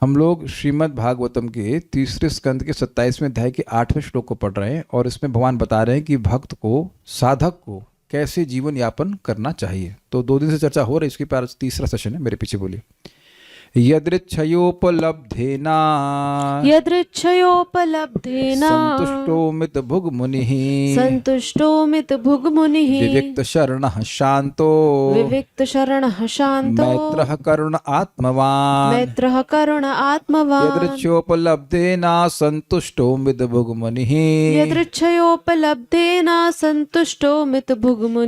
हम लोग श्रीमद् भागवतम के तीसरे स्कंद के 27वें अध्याय के 8वें श्लोक को पढ़ रहे हैं और इसमें भगवान बता रहे हैं कि भक्त को, साधक को कैसे जीवन यापन करना चाहिए। तो 2 दिन से चर्चा हो रही है, इसके पार तीसरा सेशन है। मेरे पीछे बोलिए। यदृच्छयोपलब्धेना संतुष्टो मित भुग मुनिः विविक्त शरणः शांतो मैत्रः करुण आत्मवान् यदृच्छयोपलब्धेना संतुष्टो मित भुग मुनिः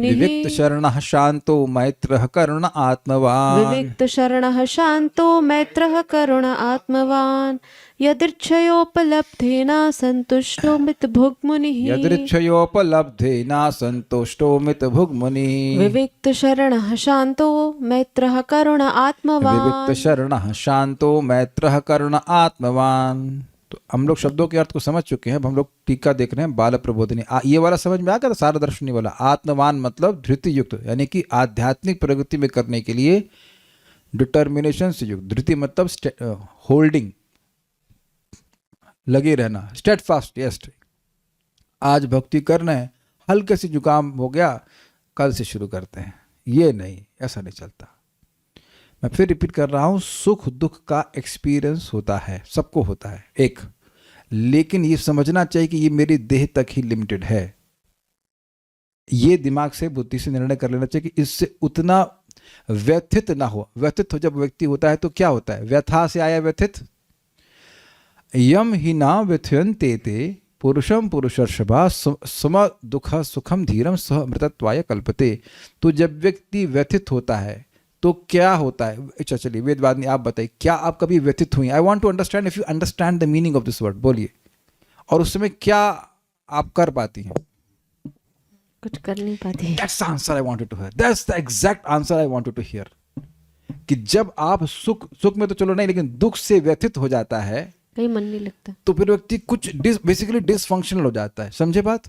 विविक्त शरणः शांतो मैत्रः करुण आत्मवान् यदृच्छयोपलब्धेन संतुष्टो मितभुग्मुनिः विविक्त शरणः शांतो मैत्रः करुण आत्मवान्। तो हम लोग शब्दों के अर्थ को समझ चुके हैं। अब हम लोग टीका देख रहे हैं बाल प्रबोधिनी। ये वाला समझ में आ गया था, सारा दर्शनी वाला। आत्मवान मतलब धृति युक्त, यानी कि आध्यात्मिक प्रगति में करने के लिए डिटर्मिनेशन से युक्त। धृति मतलब होल्डिंग, लगे रहना, स्टेडफास्ट। यस, आज भक्ति करना है, हल्के से जुकाम हो गया कल से शुरू करते हैं, ये नहीं, ऐसा नहीं चलता। मैं फिर रिपीट कर रहा हूं, सुख दुख का एक्सपीरियंस होता है, सबको होता है एक, लेकिन ये समझना चाहिए कि ये मेरी देह तक ही लिमिटेड है। ये दिमाग से, बुद्धि से निर्णय कर लेना चाहिए कि इससे उतना व्यथित ना हो। व्यथित हो जब व्यक्ति होता है तो क्या होता है? व्यथा से आया व्यथित। यम ही ना व्यथयन्ते ते पुरुषम पुरुषर्षभा सम दुख सुखम धीरम सह मृतत्वाय कल्पते। तो जब व्यक्ति व्यथित होता है तो क्या होता है? अच्छा चलिए वेदवादिनी आप बताइए, क्या आप कभी व्यथित हुई? I want to understand if you understand the meaning of this word. बोलिए। और उस समय क्या आप कर पाती हैं? कुछ कर नहीं पाती। That's the answer I wanted to hear. That's the exact answer I wanted to hear. कि जब आप सुख में तो चलो नहीं, लेकिन दुख से व्यथित हो जाता है, कहीं मन नहीं लगता, तो फिर व्यक्ति कुछ बेसिकली डिसफंक्शनल हो जाता है। समझे बात?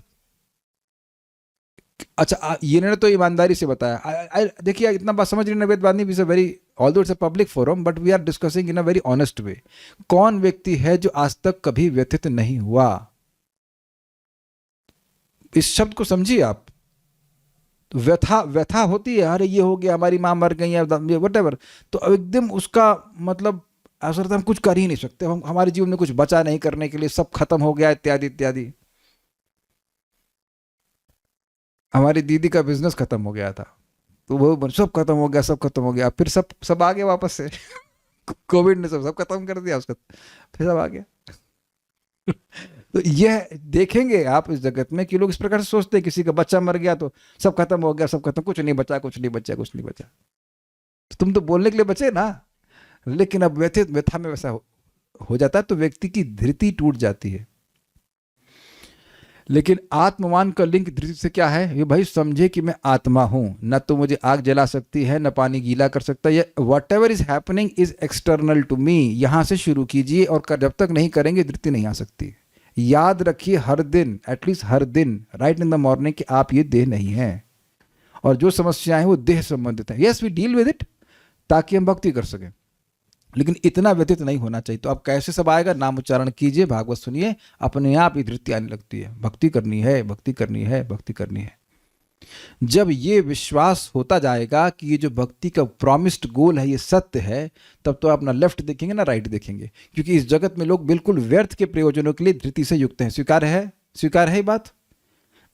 अच्छा, ये ने तो ईमानदारी से बताया। देखिए इतना बात समझ रही है Vedavadini, is a very, although it's a public forum, but we are discussing in a very honest way. कौन व्यक्ति है जो आज तक कभी व्यथित नहीं हुआ? इस शब्द को समझिए आप। व्यथा होती है, अरे ये हो गया, हमारी माँ मर गई है, व्हाटएवर, तो एकदम उसका मतलब ऐसा हम कुछ कर ही नहीं सकते, हमारे जीवन में कुछ बचा नहीं करने के लिए, सब खत्म हो गया इत्यादि इत्यादि। हमारी दीदी का बिजनेस खत्म हो गया था, तो वो सब खत्म हो गया, सब खत्म हो गया, फिर सब आ गया वापस से। कोविड ने सब खत्म कर दिया उसका, फिर सब आ गया। तो यह देखेंगे आप इस जगत में कि लोग इस प्रकार से सोचते हैं, किसी का बच्चा मर गया तो सब खत्म हो गया, सब खत्म, कुछ नहीं बचा, कुछ नहीं बचा, कुछ नहीं बचा। तो तुम तो बोलने के लिए बचे ना, लेकिन अब व्यथा में वैसा हो जाता है, तो व्यक्ति की धृति टूट जाती है। लेकिन आत्मवान का लिंक धृति से क्या है? ये भाई समझे कि मैं आत्मा हूं, न तो मुझे आग जला सकती है, न पानी गीला कर सकता है। Whatever is happening is external to me. यहां से शुरू कीजिए, और जब तक नहीं करेंगे धृति नहीं आ सकती। याद रखिए हर दिन, एटलीस्ट हर दिन, राइट इन द मॉर्निंग, कि आप ये देह नहीं है, और जो समस्याएं हैं वो देह संबंधित है। Yes, we deal with it ताकि हम भक्ति कर सकें, लेकिन इतना व्यतीत नहीं होना चाहिए। तो अब कैसे सब आएगा? नाम उच्चारण कीजिए, भागवत सुनिए, अपने आप ही धृति आने लगती है। भक्ति करनी है, भक्ति करनी है, भक्ति करनी है। जब ये विश्वास होता जाएगा कि ये जो भक्ति का प्रॉमिस्ड गोल है ये सत्य है, तब तो आप ना लेफ्ट देखेंगे ना राइट देखेंगे, क्योंकि इस जगत में लोग बिल्कुल व्यर्थ के प्रयोजनों के लिए धृति से युक्त हैं। स्वीकार है? स्वीकार है ये बात?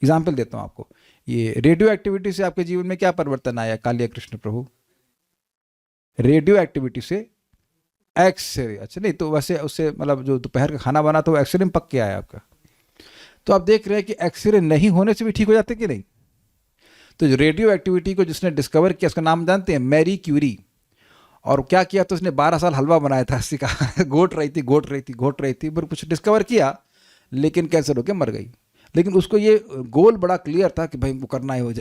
एग्जाम्पल देता हूं आपको। ये रेडियो एक्टिविटी से आपके जीवन में क्या परिवर्तन आया? कालिया कृष्ण प्रभु, रेडियो एक्टिविटी से एक्सरे, अच्छा नहीं तो वैसे उससे मतलब जो दोपहर का खाना बना तो वो एक्सरे में पक के आया आपका। तो आप देख रहे हैं कि एक्सरे नहीं होने से भी ठीक हो जाते कि नहीं। तो रेडियो एक्टिविटी को जिसने डिस्कवर किया, उसका नाम जानते हैं? Marie Curie. और क्या किया? तो उसने 12 साल हलवा बनाया था, सिखा घोट रही थी, पर कुछ डिस्कवर किया, लेकिन कैंसर होकर मर गई। लेकिन उसको ये गोल बड़ा क्लियर था कि भाई वो करना है,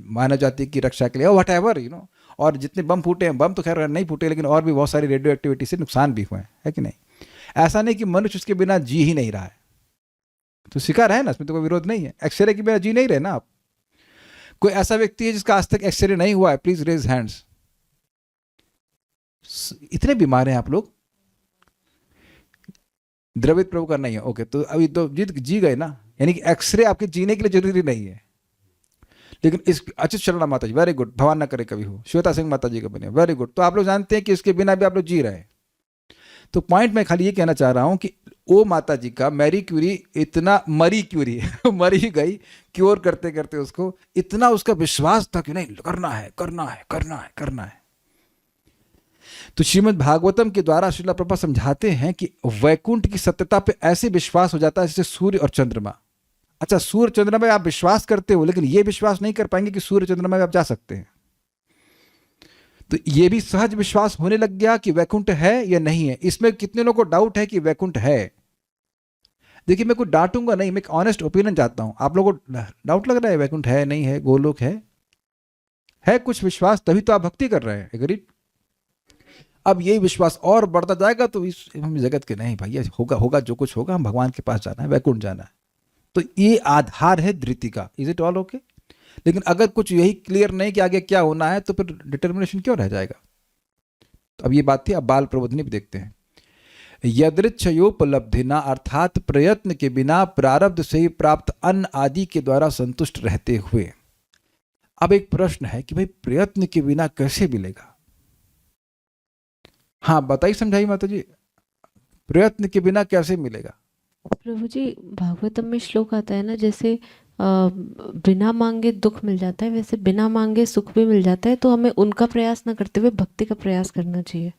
मानव जाति की रक्षा के लिए, वट एवर यू नो। और जितने बम फूटे हैं, बम तो खैर नहीं फूटे, लेकिन और भी बहुत सारी रेडियो एक्टिविटी से नुकसान भी हुए हैं, है कि नहीं? ऐसा नहीं कि मनुष्य उसके बिना जी ही नहीं रहा है, तो स्वीकार है ना, इसमें तो कोई विरोध नहीं है। एक्सरे के बिना जी नहीं रहे ना आप। कोई ऐसा व्यक्ति है जिसका आज तक एक्सरे नहीं हुआ है? Please raise hands. इतने बीमार हैं आप लोग, द्रवित प्रभु का नहीं है, ओके, तो अभी तो जी गए ना, यानी कि एक्सरे आपके जीने के लिए जरूरी नहीं है। लेकिन इस अच्युत शर्मा माता जी, वेरी गुड, भगवान ना करे कभी हो, श्वेता सिंह माता जी का बने, वेरी गुड। तो आप लोग जानते हैं कि इसके बिना भी आप लोग जी रहे हैं। तो पॉइंट मैं खाली ये कहना चाह रहा हूं कि ओ माता जी का मैरी क्यूरी इतना, मरी क्यूरी मरी गई क्योर करते करते, उसको इतना उसका विश्वास था कि नहीं करना है करना है करना है करना है। तो श्रीमद् भागवतम के द्वारा श्रील प्रभुपाद समझाते हैं कि वैकुंठ की सत्यता पे ऐसे विश्वास हो जाता है जैसे सूर्य और चंद्रमा। अच्छा, सूर्य चंद्रमा में आप विश्वास करते हो, लेकिन ये विश्वास नहीं कर पाएंगे कि सूर्य चंद्रमा में आप जा सकते हैं। तो ये भी सहज विश्वास होने लग गया कि वैकुंठ है या नहीं है। इसमें कितने लोगों को डाउट है कि वैकुंठ है? देखिए, मैं कुछ डांटूंगा नहीं, मैं एक ऑनेस्ट ओपिनियन चाहता हूं। आप लोगों को डाउट लग रहा है वैकुंठ है नहीं है, गोलोक है कुछ विश्वास, तभी तो आप भक्ति कर रहे हैं, एग्रीड। अब यही विश्वास और बढ़ता जाएगा तो इस हम जगत के नहीं भैया, होगा होगा जो कुछ होगा, हम भगवान के पास जाना है, वैकुंठ जाना है। तो ये आधार है धृति का। Is it all okay? लेकिन अगर कुछ यही क्लियर नहीं कि आगे क्या होना है, तो फिर डिटर्मिनेशन क्यों रह जाएगा? तो अब ये बात थी। अब बाल प्रबोधिनी भी देखते हैं। यदृच्छयोपलब्धिना, अर्थात प्रयत्न के बिना प्रारब्ध से ही प्राप्त अन्न आदि के द्वारा संतुष्ट रहते हुए। अब एक प्रश्न है कि भाई प्रयत्न के बिना कैसे मिलेगा? हाँ बताइए, समझाइए माता जी, प्रयत्न के बिना कैसे मिलेगा? प्रभु जी, भागवतम में श्लोक आता है ना, जैसे बिना मांगे दुख मिल जाता है, वैसे बिना मांगे सुख भी मिल जाता है। तो हमें उनका प्रयास न करते हुए भक्ति का प्रयास करना चाहिए।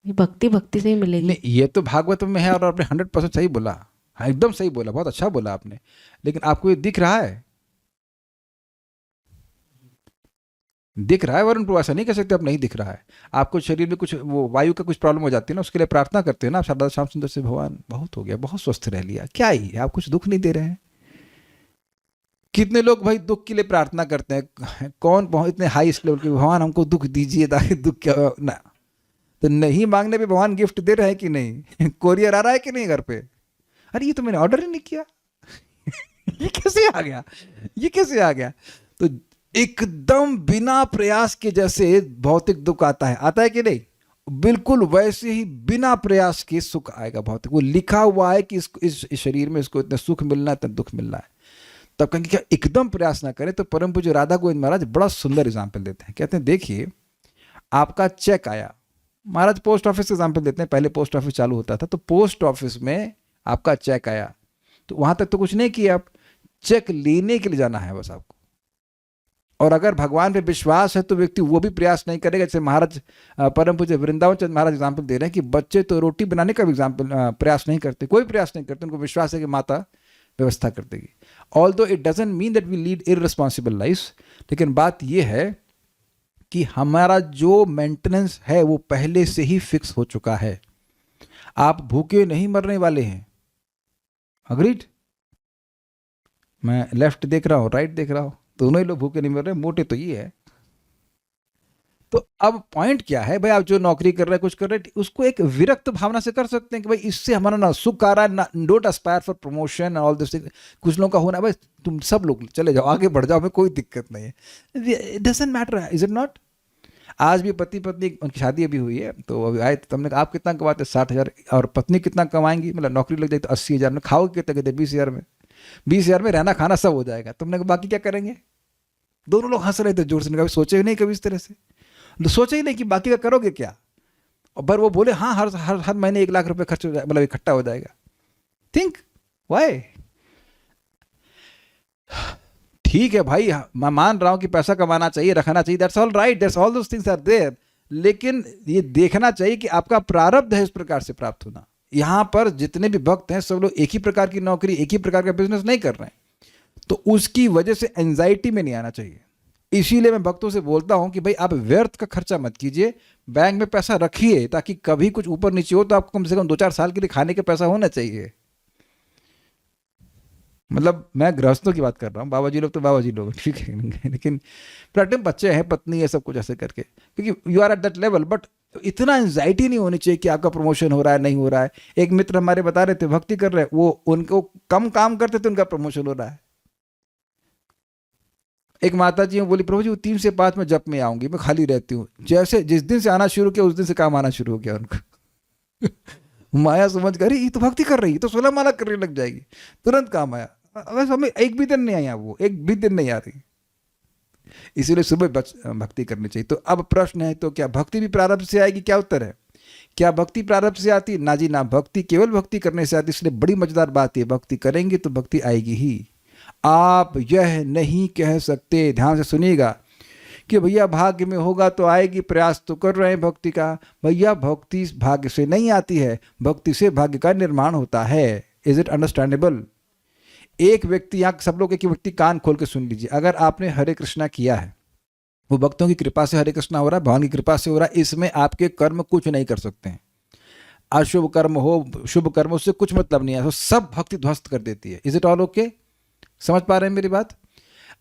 ये भक्ति भक्ति से ही मिलेगी। नहीं, ये तो भागवत में है और आपने 100% सही बोला। हाँ, एकदम सही बोला, बहुत अच्छा बोला आपने। लेकिन आपको ये दिख रहा है? दिख रहा है वरुण प्रभु? ऐसा नहीं कह सकते आप नहीं दिख रहा है। आपको शरीर में कुछ वो वायु का कुछ प्रॉब्लम हो जाती है ना, उसके लिए प्रार्थना करते हैं ना आप शारदा श्याम सुंदर से, भगवान बहुत हो गया, बहुत स्वस्थ रह लिया, क्या ही है, आप कुछ दुख नहीं दे रहे हैं। कितने लोग भाई दुख के लिए प्रार्थना करते हैं, कौन इतने हाई लेवल के, भगवान हमको दुख दीजिए ताकि दुख क्या ना। तो नहीं मांगने पे भगवान गिफ्ट दे रहे हैं कि नहीं? कोरियर आ रहा है कि नहीं घर पे? अरे ये तो मैंने ऑर्डर ही नहीं किया ये कैसे आ गया, ये कैसे आ गया? तो एकदम बिना प्रयास के जैसे भौतिक दुख आता है कि नहीं, बिल्कुल वैसे ही बिना प्रयास के सुख आएगा भौतिक। वो लिखा हुआ है कि इस शरीर में इसको इतना सुख मिलना है, इतना दुख मिलना है। तब कहेंगे क्या एकदम प्रयास ना करें? तो परम पूज्य राधा गोविंद महाराज बड़ा सुंदर एग्जाम्पल देते हैं। कहते हैं देखिए, आपका चेक आया, महाराज पोस्ट ऑफिस का एग्जाम्पल देते हैं, पहले पोस्ट ऑफिस चालू होता था, तो पोस्ट ऑफिस में आपका चेक आया, तो वहां तक तो कुछ नहीं किया, आप चेक लेने के लिए जाना है बस आपको। और अगर भगवान पे विश्वास है तो व्यक्ति वो भी प्रयास नहीं करेगा। जैसे महाराज परम पूज्य वृंदावन चंद महाराज एग्जाम्पल दे रहे हैं कि बच्चे तो रोटी बनाने का भी एग्जाम्पल प्रयास नहीं करते, कोई प्रयास नहीं करते, उनको विश्वास है कि माता व्यवस्था कर देगी। Although it doesn't mean that we lead irresponsible life, लेकिन बात यह है कि हमारा जो मेंटेनेंस है वो पहले से ही फिक्स हो चुका है। आप भूखे नहीं मरने वाले हैं, अग्रीड? मैं लेफ्ट देख रहा हूँ, राइट देख रहा हूँ, दोनों ही लोग भूखे नहीं मर रहे, मोटे तो ये है। तो अब पॉइंट क्या है भाई, आप जो नौकरी कर रहे हैं, कुछ कर रहे हैं, उसको एक विरक्त भावना से कर सकते हैं कि भाई इससे हमारा ना सुख आ रहा है, ना, don't Aspire for promotion all this. कुछ लोगों का होना भाई, तुम सब लोग चले जाओ, आगे बढ़ जाओ, हमें कोई दिक्कत नहीं है, it doesn't matter, is it not? आज भी पति पत्नी, उनकी शादी अभी हुई है, तो अभी आए तो हमने कहा आप कितना कमाते? 60,000। और पत्नी कितना कमाएंगी? मतलब नौकरी लग जाए तो 80,000 में, खाओगे कितना? कहते 20,000 में। 20,000 में रहना खाना सब हो जाएगा। तुमने कहा बाकी क्या करेंगे? दोनों लोग हंस रहे थे जोर से। कभी सोचे ही नहीं कभी इस तरह से, तो सोचे ही नहीं कि बाकी का करोगे क्या। और पर वो बोले हाँ, हर महीने 1 लाख रुपए खर्च हो जाए, मतलब इकट्ठा हो जाएगा। Think Y. ठीक है भाई, मैं मान रहा हूं कि पैसा कमाना चाहिए, रखना चाहिए, that's all right, that's all those things are there. लेकिन ये देखना चाहिए कि आपका प्रारब्ध है इस प्रकार से प्राप्त होना। यहां पर जितने भी भक्त हैं सब लोग एक ही प्रकार की नौकरी, एक ही प्रकार का बिजनेस नहीं कर रहे हैं, तो उसकी वजह से एंजाइटी में नहीं आना चाहिए। इसीलिए मैं भक्तों से बोलता हूं कि भाई आप व्यर्थ का खर्चा मत कीजिए, बैंक में पैसा रखिए, ताकि कभी कुछ ऊपर नीचे हो तो आपको कम से कम 2-4 साल के लिए खाने का पैसा होना चाहिए। मतलब मैं गृहस्थों की बात कर रहा हूँ, बाबा जी लोग तो बाबा जी लोग ठीक है, लेकिन प्रैक्टिकल बच्चे हैं, पत्नी है, सब कुछ ऐसे करके, क्योंकि you are at that level. But इतना एंजाइटी नहीं होनी चाहिए कि आपका प्रमोशन हो रहा है नहीं हो रहा है। एक मित्र हमारे बता रहे थे, भक्ति कर रहे हैं वो, उनको कम काम करते थे, उनका प्रमोशन हो रहा है। एक माता जी बोली प्रभु जी वो 3 से 5 में जप में आऊंगी, मैं खाली रहती हूँ। जैसे जिस दिन से आना शुरू किया उस दिन से काम आना शुरू हो गया उनको माया समझ कर ये तो भक्ति कर रही है, तो 16 माला करने लग जाएगी, तुरंत काम आया। बस हमें एक भी दिन नहीं आया, वो एक भी दिन नहीं आ रही, इसीलिए सुबह भक्ति करनी चाहिए। तो अब प्रश्न है, तो क्या भक्ति भी प्रारब्ध से आएगी? क्या उत्तर है? क्या भक्ति प्रारब्ध से आती? ना जी ना, भक्ति केवल भक्ति करने से आती। इसलिए बड़ी मजेदार बात है, भक्ति करेंगे तो भक्ति आएगी ही। आप यह नहीं कह सकते, ध्यान से सुनिएगा, कि भैया भाग्य में होगा तो आएगी, प्रयास तो कर रहे हैं भक्ति का। भैया भक्ति भाग्य से नहीं आती है, भक्ति से भाग्य का निर्माण होता है। Is it understandable? एक व्यक्ति, यहाँ सब लोग एक व्यक्ति कान खोल के सुन लीजिए, अगर आपने हरे कृष्णा किया है, वो भक्तों की कृपा से हरे कृष्णा हो रहा है, भगवान की कृपा से हो रहा है, इसमें आपके कर्म कुछ नहीं कर सकते हैं। अशुभ कर्म हो शुभ कर्म, उससे कुछ मतलब नहीं है, तो सब भक्ति ध्वस्त कर देती है। Is it all okay? समझ पा रहे हैं मेरी बात?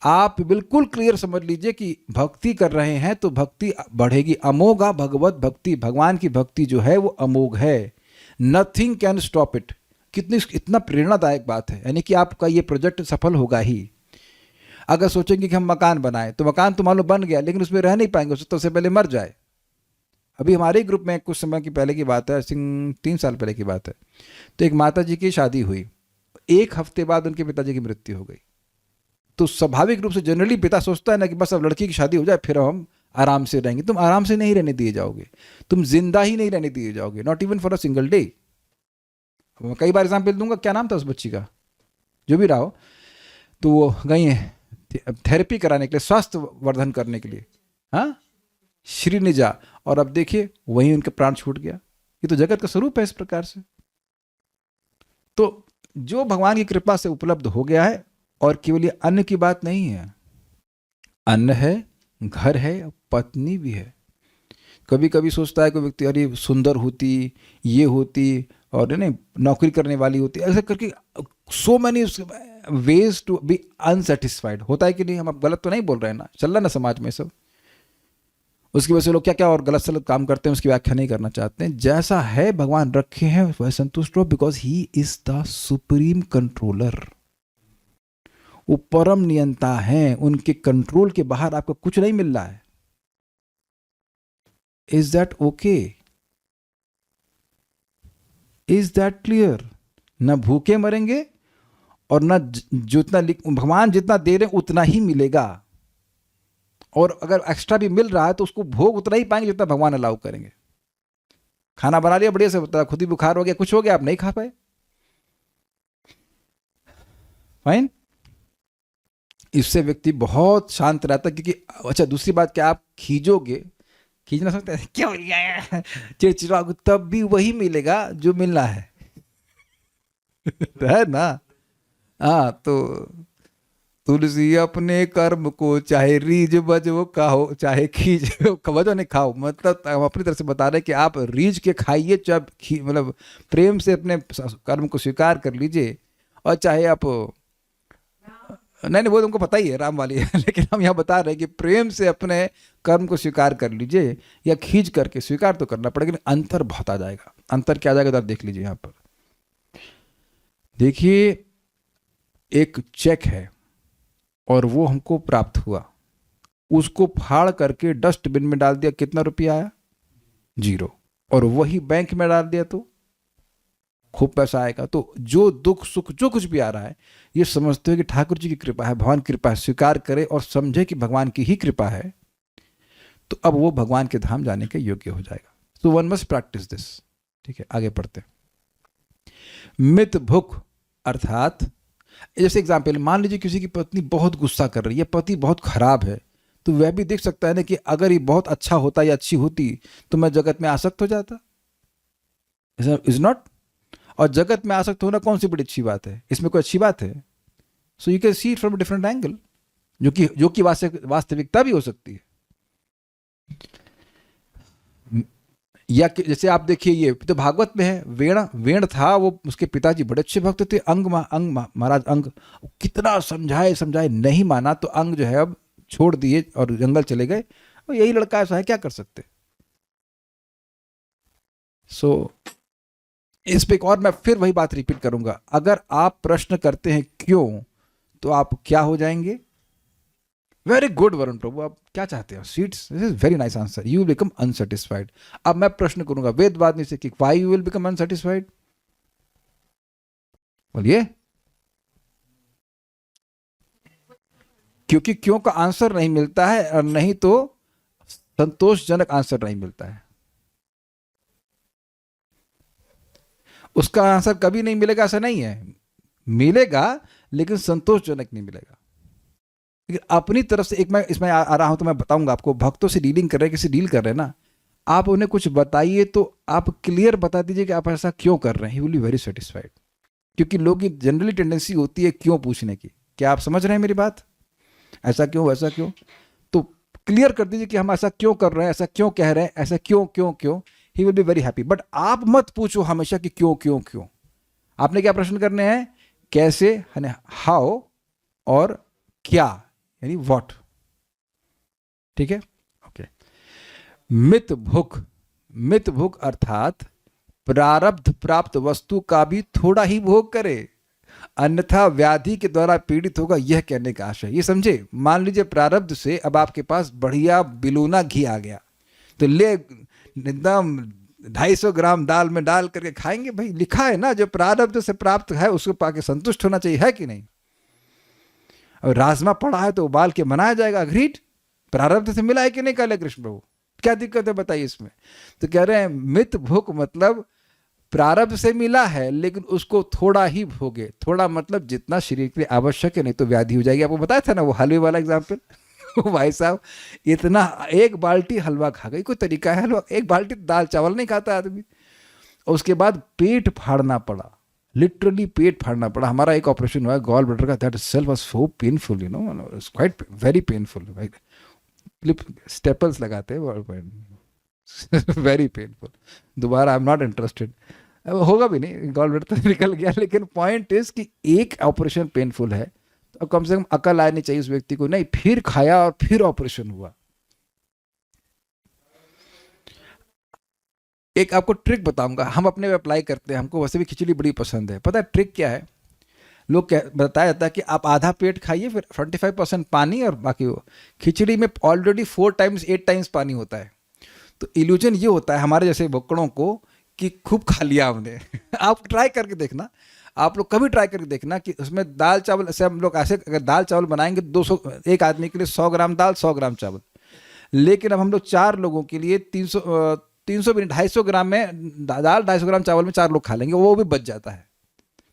आप बिल्कुल क्लियर समझ लीजिए कि भक्ति कर रहे हैं तो भक्ति बढ़ेगी। अमोघा भगवत भक्ति, भगवान की भक्ति जो है वो अमोघ है, नथिंग कैन स्टॉप इट। कितनी इतना प्रेरणादायक बात है, यानी कि आपका ये प्रोजेक्ट सफल होगा ही। अगर सोचेंगे कि हम मकान बनाएं, तो मकान तो मान लो बन गया, लेकिन उसमें रह नहीं पाएंगे, उससे तो सबसे पहले मर जाए। अभी हमारे ग्रुप में कुछ समय की पहले की बात है, आई थिंक 3 साल पहले की बात है, तो एक माता जी की शादी हुई, 1 हफ्ते बाद उनके पिताजी की मृत्यु हो गई। तो स्वाभाविक रूप से जनरली पिता सोचता है ना कि बस अब लड़की की शादी हो जाए, फिर हम आराम से रहेंगे। तुम आराम से नहीं रहने दिए जाओगे, तुम जिंदा ही नहीं रहने दिए जाओगे, not even for a single day. मैं कई बार एग्जाम्पल दूंगा, क्या नाम था उस बच्ची का, जो भी रहा हो, तो वो गई है थेरेपी कराने के लिए, स्वास्थ्य वर्धन करने के लिए, हाँ, श्रीनिजा, और अब देखिए वहीं उनके प्राण छूट गया। ये तो जगत का स्वरूप है इस प्रकार से। तो जो भगवान की कृपा से उपलब्ध हो गया है, और केवल ये अन्न की बात नहीं है, अन्न है, घर है, पत्नी भी है। कभी कभी सोचता है कोई व्यक्ति, अरे सुंदर होती, ये होती, और नहीं नौकरी करने वाली होती, ऐसा करके so many ways to be unsatisfied. होता है कि नहीं? हम अब गलत तो नहीं बोल रहे हैं ना, चल रहा ना समाज में सब। उसकी वजह से लोग क्या क्या और गलत सलत काम करते हैं, उसकी व्याख्या नहीं करना चाहते हैं। जैसा है भगवान रखे हैं वह संतुष्ट हो, because he is the supreme controller. वो परम नियंता हैं, उनके कंट्रोल के बाहर आपको कुछ नहीं मिल रहा है। Is that okay? Is that clear? न भूखे मरेंगे, और न जितना भगवान जितना दे रहे उतना ही मिलेगा, और अगर एक्स्ट्रा भी मिल रहा है तो उसको भोग उतना ही पाएंगे जितना भगवान अलाउ करेंगे। खाना बना लिया बढ़िया से, बता खुद ही बुखार हो गया, कुछ हो गया, आप नहीं खा पाए, फाइन। इससे व्यक्ति बहुत शांत रहता है, क्योंकि अच्छा दूसरी बात, क्या आप खींचोगे, खींच ना सकते, क्यों चिड़चिड़ा, तब भी वही मिलेगा जो मिलना है है ना? हाँ, तो तुलसी अपने कर्म को चाहे रीझ बजो खाओ, चाहे खींच बजो नहीं खाओ। मतलब हम अपनी तरफ से बता रहे हैं कि आप रीझ के खाइए, चाहे मतलब प्रेम से अपने कर्म को स्वीकार कर लीजिए, और चाहे आप नहीं वो तुमको पता ही है राम वाली है लेकिन हम यहाँ बता रहे हैं कि प्रेम से अपने कर्म को स्वीकार कर लीजिए, या खींच करके स्वीकार तो करना पड़ेगा, लेकिन अंतर बहुत आ जाएगा। अंतर क्या आ जाएगा, तो आप देख लीजिए यहाँ पर। देखिए एक चेक है और वो हमको प्राप्त हुआ, उसको फाड़ करके डस्टबिन में डाल दिया, कितना रुपया आया? 0। और वही बैंक में डाल दिया तो खूब पैसा आएगा। तो जो दुख सुख जो कुछ भी आ रहा है, ये समझते हो कि ठाकुर जी की कृपा है, भगवान की कृपा है, स्वीकार करे और समझे कि भगवान की ही कृपा है, तो अब वो भगवान के धाम जाने के योग्य हो जाएगा। तो वन मस्ट प्रैक्टिस दिस। ठीक है, आगे पढ़ते हैं। मित भुक अर्थात, जैसे एग्जाम्पल, मान लीजिए किसी की पत्नी बहुत गुस्सा कर रही है, पति बहुत खराब है, तो वह भी देख सकता है ना कि अगर ये बहुत अच्छा होता या अच्छी होती तो मैं जगत में आसक्त हो जाता, इज नॉट? और जगत में आसक्त होना कौन सी बड़ी अच्छी बात है, इसमें कोई अच्छी बात है? So you can see it from different angle, जो कि वास्तविकता भी हो सकती है। या जैसे आप देखिए, ये तो भागवत में है, वेण था, वो उसके पिताजी बड़े अच्छे भक्त थे, महाराज अंग कितना समझाए नहीं माना, तो अंग जो है अब छोड़ दिए और जंगल चले गए। और यही लड़का ऐसा है, क्या कर सकते। सो इस पे एक और मैं फिर वही बात रिपीट करूंगा, अगर आप प्रश्न करते हैं क्यों, तो आप क्या हो जाएंगे? वेरी गुड वरुण प्रभु, आप क्या चाहते हो? Sweets, this is very nice answer. You will become unsatisfied. अब मैं प्रश्न करूंगा वेदवादिनी से कि why you will become unsatisfied? बोलिए। क्योंकि क्यों का आंसर नहीं मिलता है, और नहीं तो संतोषजनक आंसर नहीं मिलता है। उसका आंसर कभी नहीं मिलेगा ऐसा नहीं है, मिलेगा, लेकिन संतोषजनक नहीं मिलेगा। लेकिन अपनी तरफ से एक, मैं इसमें आ रहा हूं तो मैं बताऊंगा आपको, भक्तों से डीलिंग कर रहे हैं, किसी डील कर रहे हैं ना, आप उन्हें कुछ बताइए तो आप क्लियर बता दीजिए कि आप ऐसा क्यों कर रहे हैं, he will be very satisfied. क्योंकि लोग की जनरली टेंडेंसी होती है क्यों पूछने की। क्या आप समझ रहे हैं मेरी बात? ऐसा क्यों, वैसा क्यों, तो क्लियर कर दीजिए कि हम ऐसा क्यों कर रहे हैं, ऐसा क्यों कह रहे हैं, ऐसा क्यों क्यों क्यों, he will be very happy. But आप मत पूछो हमेशा कि क्यों क्यों क्यों। आपने क्या प्रश्न करने हैं? कैसे, यानी हाउ, और क्या, यानी व्हाट। ठीक है, ओके। मित भुक, मित भुक अर्थात प्रारब्ध प्राप्त वस्तु का भी थोड़ा ही भोग करे, अन्यथा व्याधि के द्वारा पीड़ित होगा, यह कहने का आशय। ये समझे? मान लीजिए प्रारब्ध से अब आपके पास बढ़िया बिलोना घी आ गया, तो ले एकदम 250 ग्राम दाल में डाल करके खाएंगे? भाई लिखा है ना, जो प्रारब्ध से प्राप्त है उसको पाके संतुष्ट होना चाहिए, है कि नहीं? और राजमा पड़ा है तो उबाल के बनाया जाएगा, अग्रीड। प्रारब्ध से मिला है कि नहीं? काले कृष्ण प्रभु, क्या दिक्कत है बताइए इसमें? तो कह रहे हैं मित भुक मतलब प्रारब्ध से मिला है, लेकिन उसको थोड़ा ही भोगे। थोड़ा मतलब जितना शरीर के लिए आवश्यक है, नहीं तो व्याधि हो जाएगी। आपको बताया था ना वो हलवे वाला एग्जाम्पल भाई साहब इतना, एक बाल्टी हलवा खा गई, कोई तरीका है हलवा, एक बाल्टी दाल चावल नहीं खाता आदमी। और उसके बाद पेट फाड़ना पड़ा, लिटरली पेट फाड़ना पड़ा। हमारा एक ऑपरेशन हुआ गॉल ब्लैडर का, that self was so painful, you know, it's quite very painful. Staples लगाते हैं, वेरी पेनफुल। दोबारा आई एम नॉट इंटरेस्टेड, होगा भी नहीं, गॉल ब्लैडर तो निकल गया। लेकिन पॉइंट इज कि एक ऑपरेशन पेनफुल है, तो कम से कम अकल आनी चाहिए उस व्यक्ति को, नहीं फिर खाया और फिर ऑपरेशन हुआ। एक आपको ट्रिक बताऊंगा, हम अपने में अप्लाई करते हैं, हमको वैसे भी खिचड़ी बड़ी पसंद है। पता है ट्रिक क्या है? लोग बताया जाता है कि आप आधा पेट खाइए, फिर 25% पानी, और बाकी वो खिचड़ी में ऑलरेडी 4 टाइम्स 8 टाइम्स पानी होता है। तो इल्यूजन ये होता है हमारे जैसे भुक्कड़ों को कि खूब खा लिया हमने आप ट्राई करके देखना, आप लोग कभी ट्राई करके देखना कि उसमें दाल चावल, ऐसे हम लोग ऐसे अगर दाल चावल बनाएंगे 200, एक आदमी के लिए 100 ग्राम दाल 100 ग्राम चावल, लेकिन अब हम लोग 4 लोगों के लिए 300 भी 250 ग्राम में दाल, 250 ग्राम चावल में 4 लोग खा लेंगे, वो भी बच जाता है।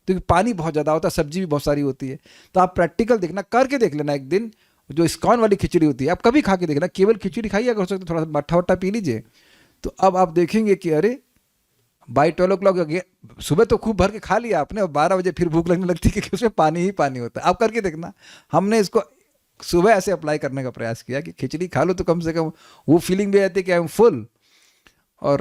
क्योंकि पानी बहुत ज़्यादा होता है, सब्जी भी बहुत सारी होती है। तो आप प्रैक्टिकल देखना, करके देख लेना एक दिन, जो इस्कॉन वाली खिचड़ी होती है आप कभी खा के देखना, केवल खिचड़ी खाइए, अगर हो सकता थोड़ा सा मट्ठा वट्ठा पी लीजिए, तो अब आप देखेंगे कि अरे बाई 12 o'clock सुबह तो खूब भर के खा लिया आपने, और 12 बजे फिर भूख लगने लगती है, क्योंकि उसमें पानी ही पानी होता है। आप करके देखना। हमने इसको सुबह ऐसे अप्लाई करने का प्रयास किया कि खिचड़ी खा लो तो कम से कम वो फीलिंग भी आती है कि आई एम फुल, और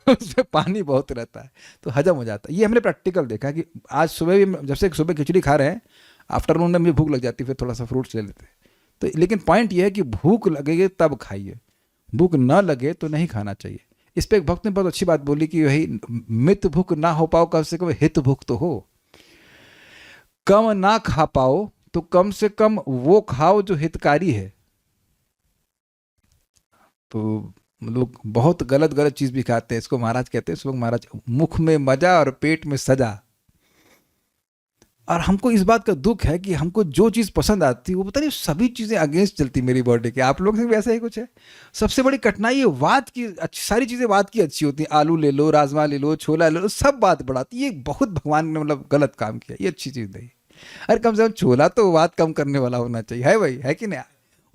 उसमें पानी बहुत रहता है, तो हजम हो जाता है। ये हमने प्रैक्टिकल देखा कि आज सुबह भी, जब से सुबह खिचड़ी खा रहे हैं, आफ्टरनून में मुझे भूख लग जाती है, फिर थोड़ा सा फ्रूट्स ले लेते हैं। तो लेकिन पॉइंट ये है कि भूख लगेगी तब खाइए, भूख ना लगे तो नहीं खाना चाहिए। इस पर एक भक्त ने बहुत अच्छी बात बोली कि वही मित भूख ना हो पाओ, कम से कम हित भूख तो हो। कम ना खा पाओ तो कम से कम वो खाओ जो हितकारी है। तो लोग बहुत गलत गलत चीज भी खाते हैं, इसको महाराज कहते हैं, लोग महाराज मुख में मजा और पेट में सजा। और हमको इस बात का दुख है कि हमको जो चीज़ पसंद आती है वो पता नहीं सभी चीज़ें अगेंस्ट चलती मेरी बॉडी के। आप लोग से भी ऐसा ही कुछ है? सबसे बड़ी कठिनाई है वात की, अच्छी सारी चीज़ें वात की अच्छी होती हैं, आलू ले लो, राजमा ले लो, छोला ले लो, सब बात बढ़ाती है। ये बहुत भगवान ने मतलब गलत काम किया, ये अच्छी चीज़ नहीं। अरे कम से कम छोला तो वात कम करने वाला होना चाहिए, है भाई, है कि नहीं?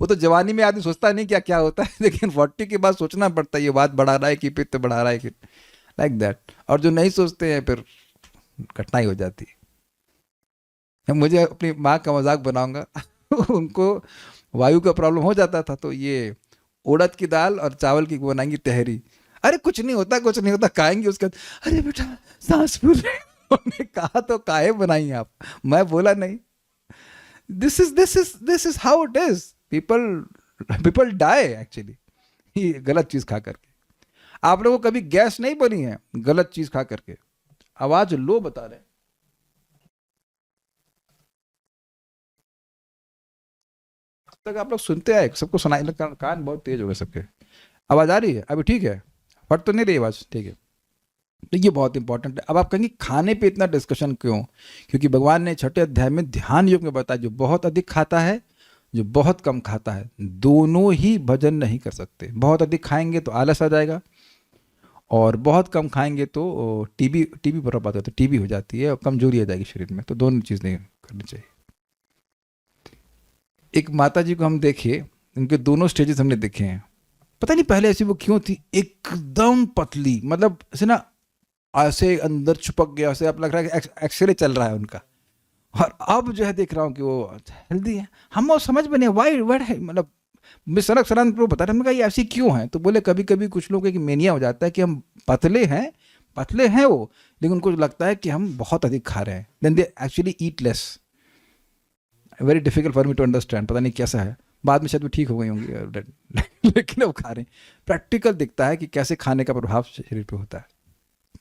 वो तो जवानी में आदमी सोचता नहीं क्या क्या होता है, लेकिन 40 के बाद सोचना पड़ता है ये बात बढ़ा रहा है कि पित्त बढ़ा रहा है कि, लाइक दैट। और जो नहीं सोचते हैं फिर कठिनाई हो जाती है। मुझे अपनी माँ का मजाक बनाऊंगा उनको वायु का प्रॉब्लम हो जाता था, तो ये उड़द की दाल और चावल की बनाएंगी तहरी। अरे कुछ नहीं होता, कुछ नहीं होता, खाएंगे उसके बाद, अरे बेटा सांस फूल रही है। उन्होंने कहा तो काहे बनाई आप? मैं बोला नहीं। This is how it is. People people die actually, ये गलत चीज खा करके। आप लोगों को कभी गैस नहीं बनी है गलत चीज खा करके? आवाज लो बता रहे हैं। तक आप लोग सुनते आए, सबको सुनाई, कान बहुत तेज हो गए सबके। आवाज आ रही है अभी? ठीक है, फट तो नहीं रही आवाज? ठीक है। तो ये बहुत इंपॉर्टेंट है। अब आप कहेंगे खाने पे इतना डिस्कशन क्यों? क्योंकि भगवान ने छठे अध्याय में ध्यान योग में बताया, जो बहुत अधिक खाता है, जो बहुत कम खाता है, दोनों ही भजन नहीं कर सकते। बहुत अधिक खाएंगे तो आलस आ जाएगा, और बहुत कम खाएंगे तो टीबी टीबी पर बात होती है, टीबी हो जाती है और कमजोरी आ जाएगी शरीर में। तो दोनों चीज़ नहीं करनी चाहिए। एक माता जी को हम देखे, उनके दोनों स्टेजेस हमने देखे हैं। पता नहीं पहले ऐसी वो क्यों थी, एकदम पतली, मतलब ऐसे ना, ऐसे अंदर छुपक गया, ऐसे अब लग रहा है कि एक्सरे चल रहा है उनका। और अब जो है देख रहा हूँ कि वो हेल्दी है। हम वो समझ में नहीं वाई वर्ड है, मतलब मैं सनक सनंद को बता रहे, हमने कहा ये ऐसी क्यों है? तो बोले कभी कभी कुछ लोगों को एक मेनिया हो जाता है कि हम पतले हैं वो, लेकिन उनको लगता है कि हम बहुत अधिक खा रहे हैं, then they actually eat less. Very difficult for me to understand, पता नहीं कैसा है, बाद में शायद वो ठीक हो गई होंगी लेकिन वो खा रहे हैं। प्रैक्टिकल दिखता है कि कैसे खाने का प्रभाव शरीर पे होता है।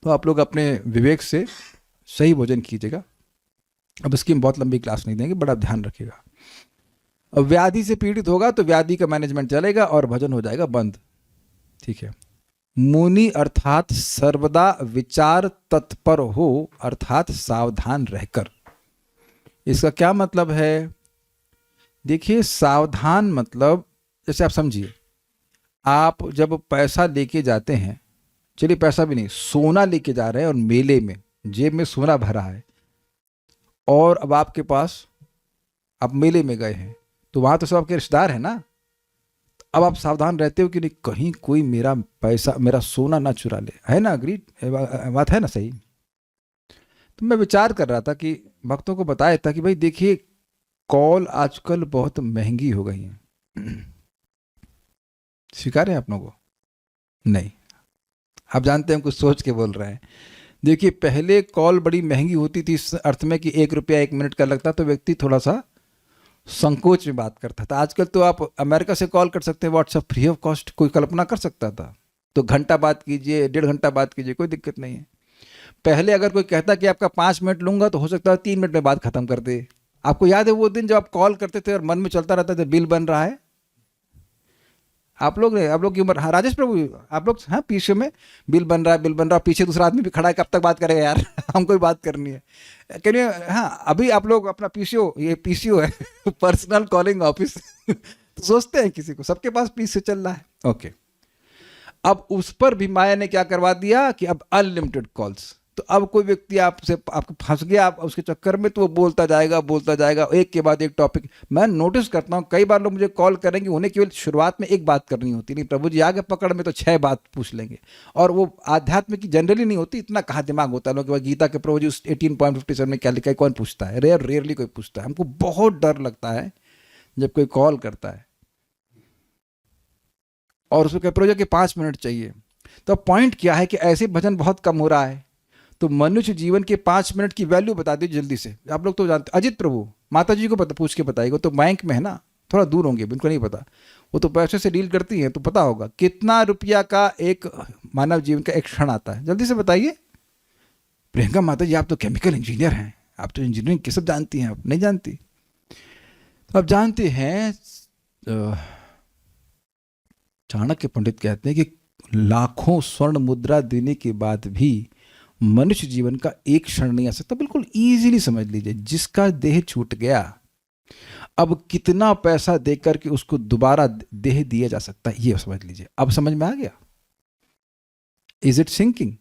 तो आप लोग अपने विवेक से सही भोजन कीजिएगा। अब इसकी हम बहुत लंबी क्लास नहीं देंगे, बड़ा ध्यान रखिएगा। अब व्याधि से पीड़ित होगा तो व्याधि का मैनेजमेंट चलेगा और भजन हो जाएगा बंद, ठीक है। मुनि अर्थात सर्वदा विचार तत्पर हो, अर्थात सावधान रहकर। इसका क्या मतलब है? देखिए, सावधान मतलब जैसे आप समझिए, आप जब पैसा लेके जाते हैं, चलिए पैसा भी नहीं, सोना लेके जा रहे हैं और मेले में जेब में सोना भरा है, और अब आपके पास, आप मेले में गए हैं तो वहां तो सब आपके रिश्तेदार हैं ना। अब आप सावधान रहते हो कि नहीं, कहीं कोई मेरा पैसा, मेरा सोना ना चुरा ले, है ना? अग्री बात है ना? सही। तो मैं विचार कर रहा था कि भक्तों को बताया था कि भाई देखिए, कॉल आजकल बहुत महंगी हो गई है। स्वीकार है आप लोगों को? नहीं, आप जानते हैं, कुछ सोच के बोल रहे हैं। देखिए, पहले कॉल बड़ी महंगी होती थी, इस अर्थ में कि 1 रुपया 1 मिनट का लगता, तो व्यक्ति थोड़ा सा संकोच में बात करता था। आजकल तो आप अमेरिका से कॉल कर सकते हैं व्हाट्सएप, फ्री ऑफ कॉस्ट। कोई कल्पना कर सकता था? तो घंटा बात कीजिए, 1.5 घंटा बात कीजिए, कोई दिक्कत नहीं है। पहले अगर कोई कहता कि आपका 5 मिनट लूंगा, तो हो सकता है 3 मिनट में बात खत्म कर दे। आपको याद है वो दिन जब आप कॉल करते थे और मन में चलता रहता था बिल बन रहा है? आप लोग की उम्र, हाँ राजेश प्रभु, आप लोग, हाँ पीछे में बिल बन रहा है, बिल बन रहा है, पीछे दूसरा आदमी भी खड़ा है, कब तक बात करेगा यार हमको भी बात करनी है। कहिए, हाँ अभी आप लोग अपना पीसीओ, ये पीसीओ है पर्सनल कॉलिंग ऑफिस तो सोचते हैं किसी को, सबके पास पीसीओ चल रहा है, ओके। अब उस पर भी माया ने क्या करवा दिया कि अब अनलिमिटेड कॉल्स। तो अब कोई व्यक्ति आपसे, आपको फंस गया आप उसके चक्कर में, तो वो बोलता जाएगा एक के बाद एक टॉपिक। मैं नोटिस करता हूँ कई बार लोग मुझे कॉल करेंगे, उन्हें केवल शुरुआत में एक बात करनी होती, नहीं प्रभु जी आगे पकड़ में तो 6 बात पूछ लेंगे, और वो आध्यात्म की जनरली नहीं होती। इतना कहाँ दिमाग होता है लोग, गीता के प्रभु जी 18.57 में क्या लिखा है, कौन पूछता है? रेयरली कोई पूछता है। हमको बहुत डर लगता है जब कोई कॉल करता है और उसको कह प्रभु जी 5 मिनट चाहिए। तो पॉइंट क्या है कि ऐसे भजन बहुत कम हो रहा है। तो मनुष्य जीवन के 5 मिनट की वैल्यू बता दीजिए जल्दी से। आप लोग तो जानते, अजित प्रभु माता जी को पूछ के बताइएगा, तो बैंक में है ना, थोड़ा दूर होंगे, उनको नहीं पता, वो तो पैसे से डील करती हैं, तो पता होगा कितना रुपया का एक मानव जीवन का एक क्षण आता है। जल्दी से बताइए। प्रियंका माता जी, आप तो केमिकल इंजीनियर हैं, आप तो इंजीनियरिंग के सब जानती हैं, आप नहीं जानती? तो आप जानते हैं, चाणक्य पंडित कहते हैं कि लाखों स्वर्ण मुद्रा देने के बाद भी मनुष्य जीवन का एक क्षण नहीं आ सकता। बिल्कुल इजीली समझ लीजिए, जिसका देह छूट गया, अब कितना पैसा देकर के उसको दोबारा देह दिया जा सकता है, ये समझ लीजिए। अब समझ में आ गया? Is it sinking?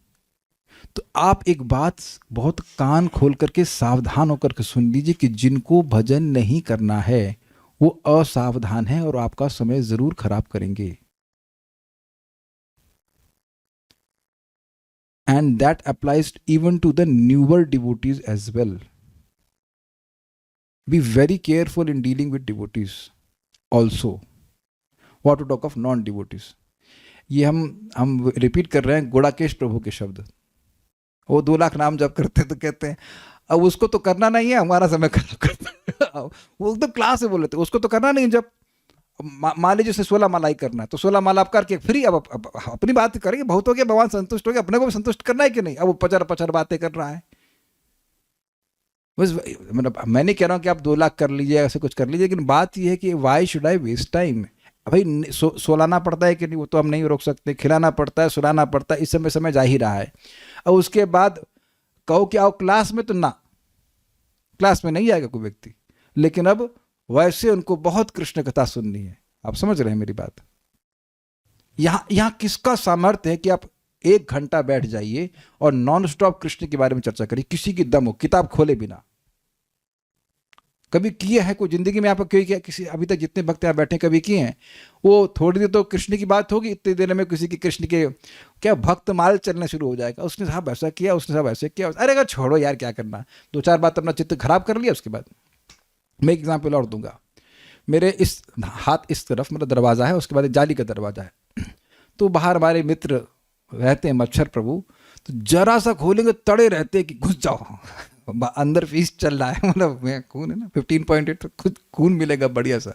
तो आप एक बात बहुत कान खोल करके सावधान होकर के सुन लीजिए कि जिनको भजन नहीं करना है वो असावधान है और आपका समय जरूर खराब करेंगे। And that applies even to the newer devotees as well. Be very careful in dealing with devotees also. What to talk of non-devotees? ये हम रिपीट कर रहे हैं गुड़ाकेश प्रभु के शब्द। वो 2 लाख नाम जप करते तो कहते हैं अब उसको तो करना नहीं है, हमारा समय खराब करता है। वो एकदम क्लास से बोल रहे थे, उसको तो करना नहीं। जब मान लीजिए उसे 16 माला ही करना है, तो 16 माला आप करके फ्री। अब अपनी बात करेंगे, बहुत हो गया, भगवान संतुष्ट हो गया, अपने को भी संतुष्ट करना है कि नहीं? अब वो पचर बातें कर रहा है। बस मतलब मैं नहीं कह रहा हूँ कि आप 2 लाख कर लीजिए, ऐसे कुछ कर लीजिए, लेकिन बात यह है कि why should I waste time. भाई सोलाना पड़ता है कि नहीं, वो तो हम नहीं रोक सकते, खिलाना पड़ता है, सुलाना पड़ता है, इस समय समय जा ही रहा है। और उसके बाद कहो कि आओ क्लास में, तो ना, क्लास में नहीं आएगा कोई व्यक्ति। लेकिन अब वैसे उनको बहुत कृष्ण कथा सुननी है। आप समझ रहे हैं मेरी बात? यहाँ किसका सामर्थ्य है कि आप 1 घंटा बैठ जाइए और नॉन स्टॉप कृष्ण के बारे में चर्चा करिए, किसी की दम हो, किताब खोले बिना। कभी किए हैं कोई जिंदगी में? आप क्यों किया? किसी अभी तक जितने भक्त यहाँ बैठे कभी किए हैं? वो थोड़ी देर तो कृष्ण की बात होगी, इतनी देर में किसी की कृष्ण के क्या भक्त माल चलने शुरू हो जाएगा, उसने साहब ऐसा किया, उसने साहब ऐसे किया। अरे अगर छोड़ो यार, क्या करना, 2-4 बात अपना चित्त खराब कर लिया। उसके बाद मैं एक एग्जाम्पल और दूंगा। मेरे इस हाथ इस तरफ मेरा दरवाज़ा है, उसके बाद एक जाली का दरवाज़ा है। तो बाहर हमारे मित्र रहते हैं मच्छर प्रभु, तो जरा सा खोलेंगे तड़े रहते हैं कि घुस जाओ, अंदर फीस चल रहा है, मतलब मैं खून है ना 15.8, तो खुद खून मिलेगा बढ़िया सा।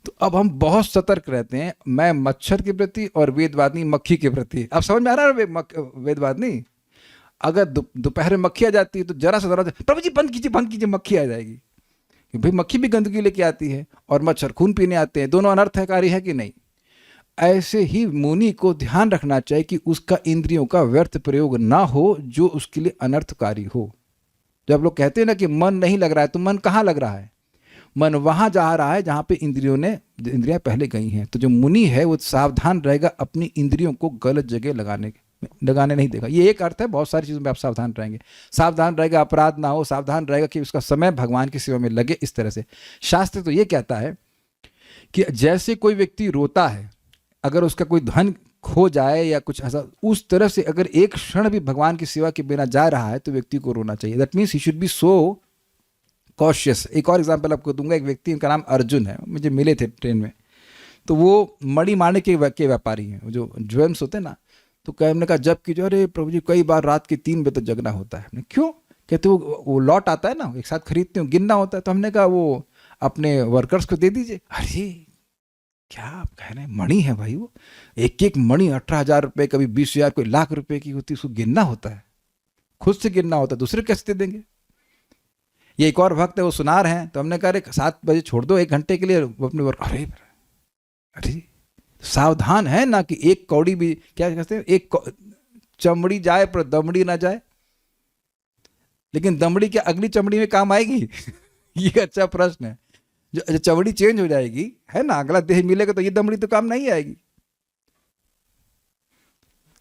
तो अब हम बहुत सतर्क रहते हैं, मैं मच्छर के प्रति और वेदवादिनी मक्खी के प्रति। अब समझ में आ रहा है? वेदवादिनी अगर दोपहर में मक्खी आ जाती है तो जरा सा दरवाजा, प्रभु जी बंद कीजिए, मक्खी आ जाएगी। भाई मक्खी भी गंदगी लेके आती है और मच्छर खून पीने आते हैं, दोनों अनर्थकारी है कि नहीं? ऐसे ही मुनि को ध्यान रखना चाहिए कि उसका इंद्रियों का व्यर्थ प्रयोग ना हो जो उसके लिए अनर्थकारी हो। जब लोग कहते हैं ना कि मन नहीं लग रहा है, तो मन कहाँ लग रहा है? मन वहां जा रहा है जहां पे इंद्रियां पहले गई हैं। तो जो मुनि है वो सावधान रहेगा अपनी इंद्रियों को गलत जगह लगाने नहीं देगा। ये एक अर्थ है, बहुत सारी चीज़ों में आप सावधान रहेंगे। सावधान रहेगा अपराध ना हो, सावधान रहेगा कि उसका समय भगवान की सेवा में लगे। इस तरह से शास्त्र तो ये कहता है कि जैसे कोई व्यक्ति रोता है, अगर उसका कोई धन खो जाए या कुछ ऐसा, उस तरह से अगर एक क्षण भी भगवान की सेवा के बिना जा रहा है तो व्यक्ति को रोना चाहिए। That means he should be so cautious. एक और एग्जांपल आपको दूंगा। एक व्यक्ति, उनका नाम अर्जुन है, मुझे मिले थे ट्रेन में। तो वो मणि मारने के व्यापारी हैं, जो ज्वेम्स होते हैं ना। तो कह हमने कहा जब कि जो, अरे प्रभु जी कई बार रात के 3 बजे तक जगना होता है। हमने क्यों? कहते वो लॉट आता है ना, एक साथ खरीदते हो, गिनना होता है। तो हमने कहा वो अपने वर्कर्स को दे दीजिए। अरे क्या आप कह रहे हैं, मणि है भाई, वो एक एक मणि 18,000 रुपये, कभी 20,000, कोई लाख रुपए की होती है, उसको गिनना होता है, खुद से गिनना होता है, दूसरे कैसे दे देंगे? ये एक और भक्त है, वो सुनार हैं। तो हमने कहा 7 बजे छोड़ दो 1 घंटे के लिए अपने वर्क। अरे सावधान है ना कि एक कौड़ी भी, क्या कहते हैं, एक चमड़ी जाए पर दमड़ी ना जाए। लेकिन दमड़ी क्या अगली चमड़ी में काम आएगी? ये अच्छा प्रश्न है। जो चमड़ी चेंज हो जाएगी है ना, अगला देह मिलेगा, तो ये दमड़ी तो काम नहीं आएगी।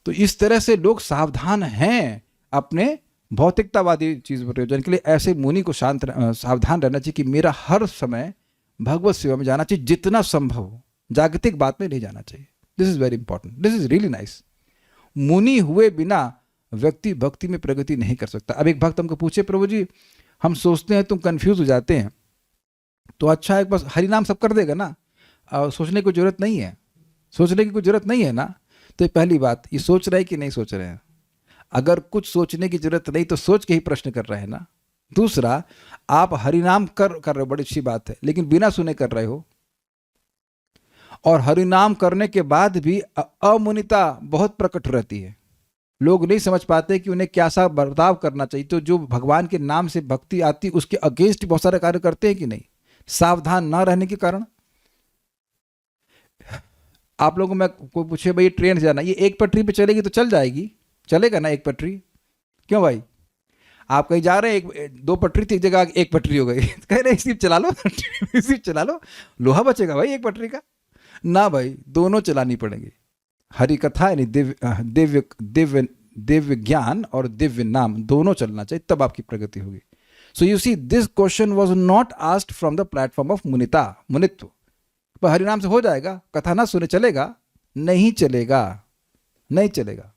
तो इस तरह से लोग सावधान हैं अपने भौतिकतावादी चीज प्रयोजन के लिए। ऐसे मुनि को सावधान रहना चाहिए कि मेरा हर समय भगवत सेवा में जाना चाहिए, जितना संभव हो, जागतिक बात में नहीं जाना चाहिए। This is very important, this is really nice. मुनि हुए बिना व्यक्ति भक्ति में प्रगति नहीं कर सकता। अब एक भक्त हमको पूछे, प्रभु जी हम सोचते हैं तुम कंफ्यूज हो जाते हैं, तो अच्छा है बस हरि नाम सब कर देगा ना, सोचने की जरूरत नहीं है, सोचने की कोई जरूरत नहीं है ना। तो पहली बात, ये सोच रहे हैं कि नहीं सोच रहे हैं? अगर कुछ सोचने की जरूरत नहीं तो सोच के ही प्रश्न कर रहे हैं ना। दूसरा, आप हरिनाम कर रहे हो, बड़ी अच्छी बात है, लेकिन बिना सुने कर रहे हो। और हरिनाम करने के बाद भी अमुनिता बहुत प्रकट रहती है। लोग नहीं समझ पाते कि उन्हें क्या सा बर्ताव करना चाहिए। तो जो भगवान के नाम से भक्ति आती है उसके अगेंस्ट बहुत सारे कार्य करते हैं कि नहीं, सावधान ना रहने के कारण। आप लोगों में कोई पूछे भाई ट्रेन से जाना, ये एक पटरी पे चलेगी तो चल जाएगी, चलेगा ना एक पटरी? क्यों भाई? आप कहीं जा रहे हैं, 2 पटरी थी, एक जगह 1 पटरी हो गई, कह रहे सिर्फ चला लो, सिर्फ चला लो, लोहा बचेगा भाई 1 पटरी का? ना भाई, दोनों चलानी पड़ेगी। हरि कथा यानी दिव्य दिव्य दिव्य ज्ञान और दिव्य नाम दोनों चलना चाहिए, तब आपकी प्रगति होगी। So you see, this question was not asked from the platform of मुनित्व। पर हरिनाम से हो जाएगा, कथा ना सुने चलेगा? नहीं चलेगा, नहीं चलेगा,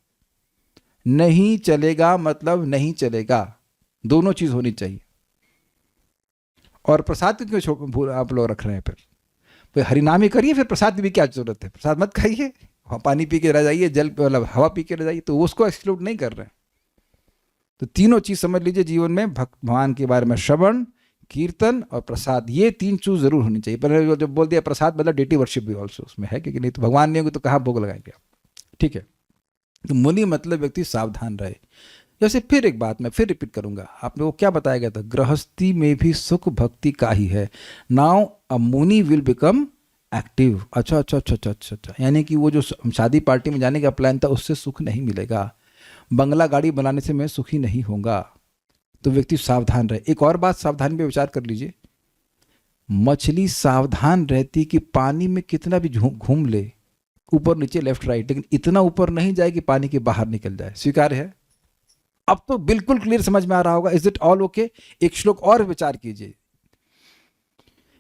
नहीं चलेगा, मतलब नहीं चलेगा। दोनों चीज होनी चाहिए। और प्रसाद क्यों आप लोग रख रहे हैं? फिर हरिनाम ही करिए, फिर प्रसाद की भी क्या जरूरत है? प्रसाद मत खाइए, पानी पी के रह जाइए, जल मतलब हवा पी के रह जाइए, तो उसको एक्सक्लूड नहीं कर रहे हैं। तो तीनों चीज समझ लीजिए जीवन में, भगवान के बारे में श्रवण, कीर्तन और प्रसाद, ये 3 चीज जरूर होनी चाहिए। पर जब बोल दिया प्रसाद मतलब डेटी वर्शिप भी ऑल्सो उसमें है, क्योंकि नहीं तो भगवान नहीं होंगे तो कहाँ भोग लगाएंगे आप? ठीक है। तो मुनि मतलब व्यक्ति सावधान रहे। जैसे फिर एक बात मैं फिर रिपीट करूंगा, आपने वो क्या बताया गया था, गृहस्थी में भी सुख भक्ति का ही है। नाउ अ मुनि विल बिकम एक्टिव। अच्छा अच्छा अच्छा अच्छा अच्छा अच्छा, यानी कि वो जो शादी पार्टी में जाने का प्लान था उससे सुख नहीं मिलेगा, बंगला गाड़ी बनाने से मैं सुखी नहीं होऊंगा। तो व्यक्ति सावधान रहे। एक और बात सावधानी पे विचार कर लीजिए, मछली सावधान रहती कि पानी में कितना भी घूम ले, ऊपर नीचे लेफ्ट राइट, लेकिन इतना ऊपर नहीं जाए कि पानी के बाहर निकल जाए। स्वीकार्य है? अब तो बिल्कुल क्लियर समझ में आ रहा होगा। Is it all okay? एक श्लोक और विचार कीजिए,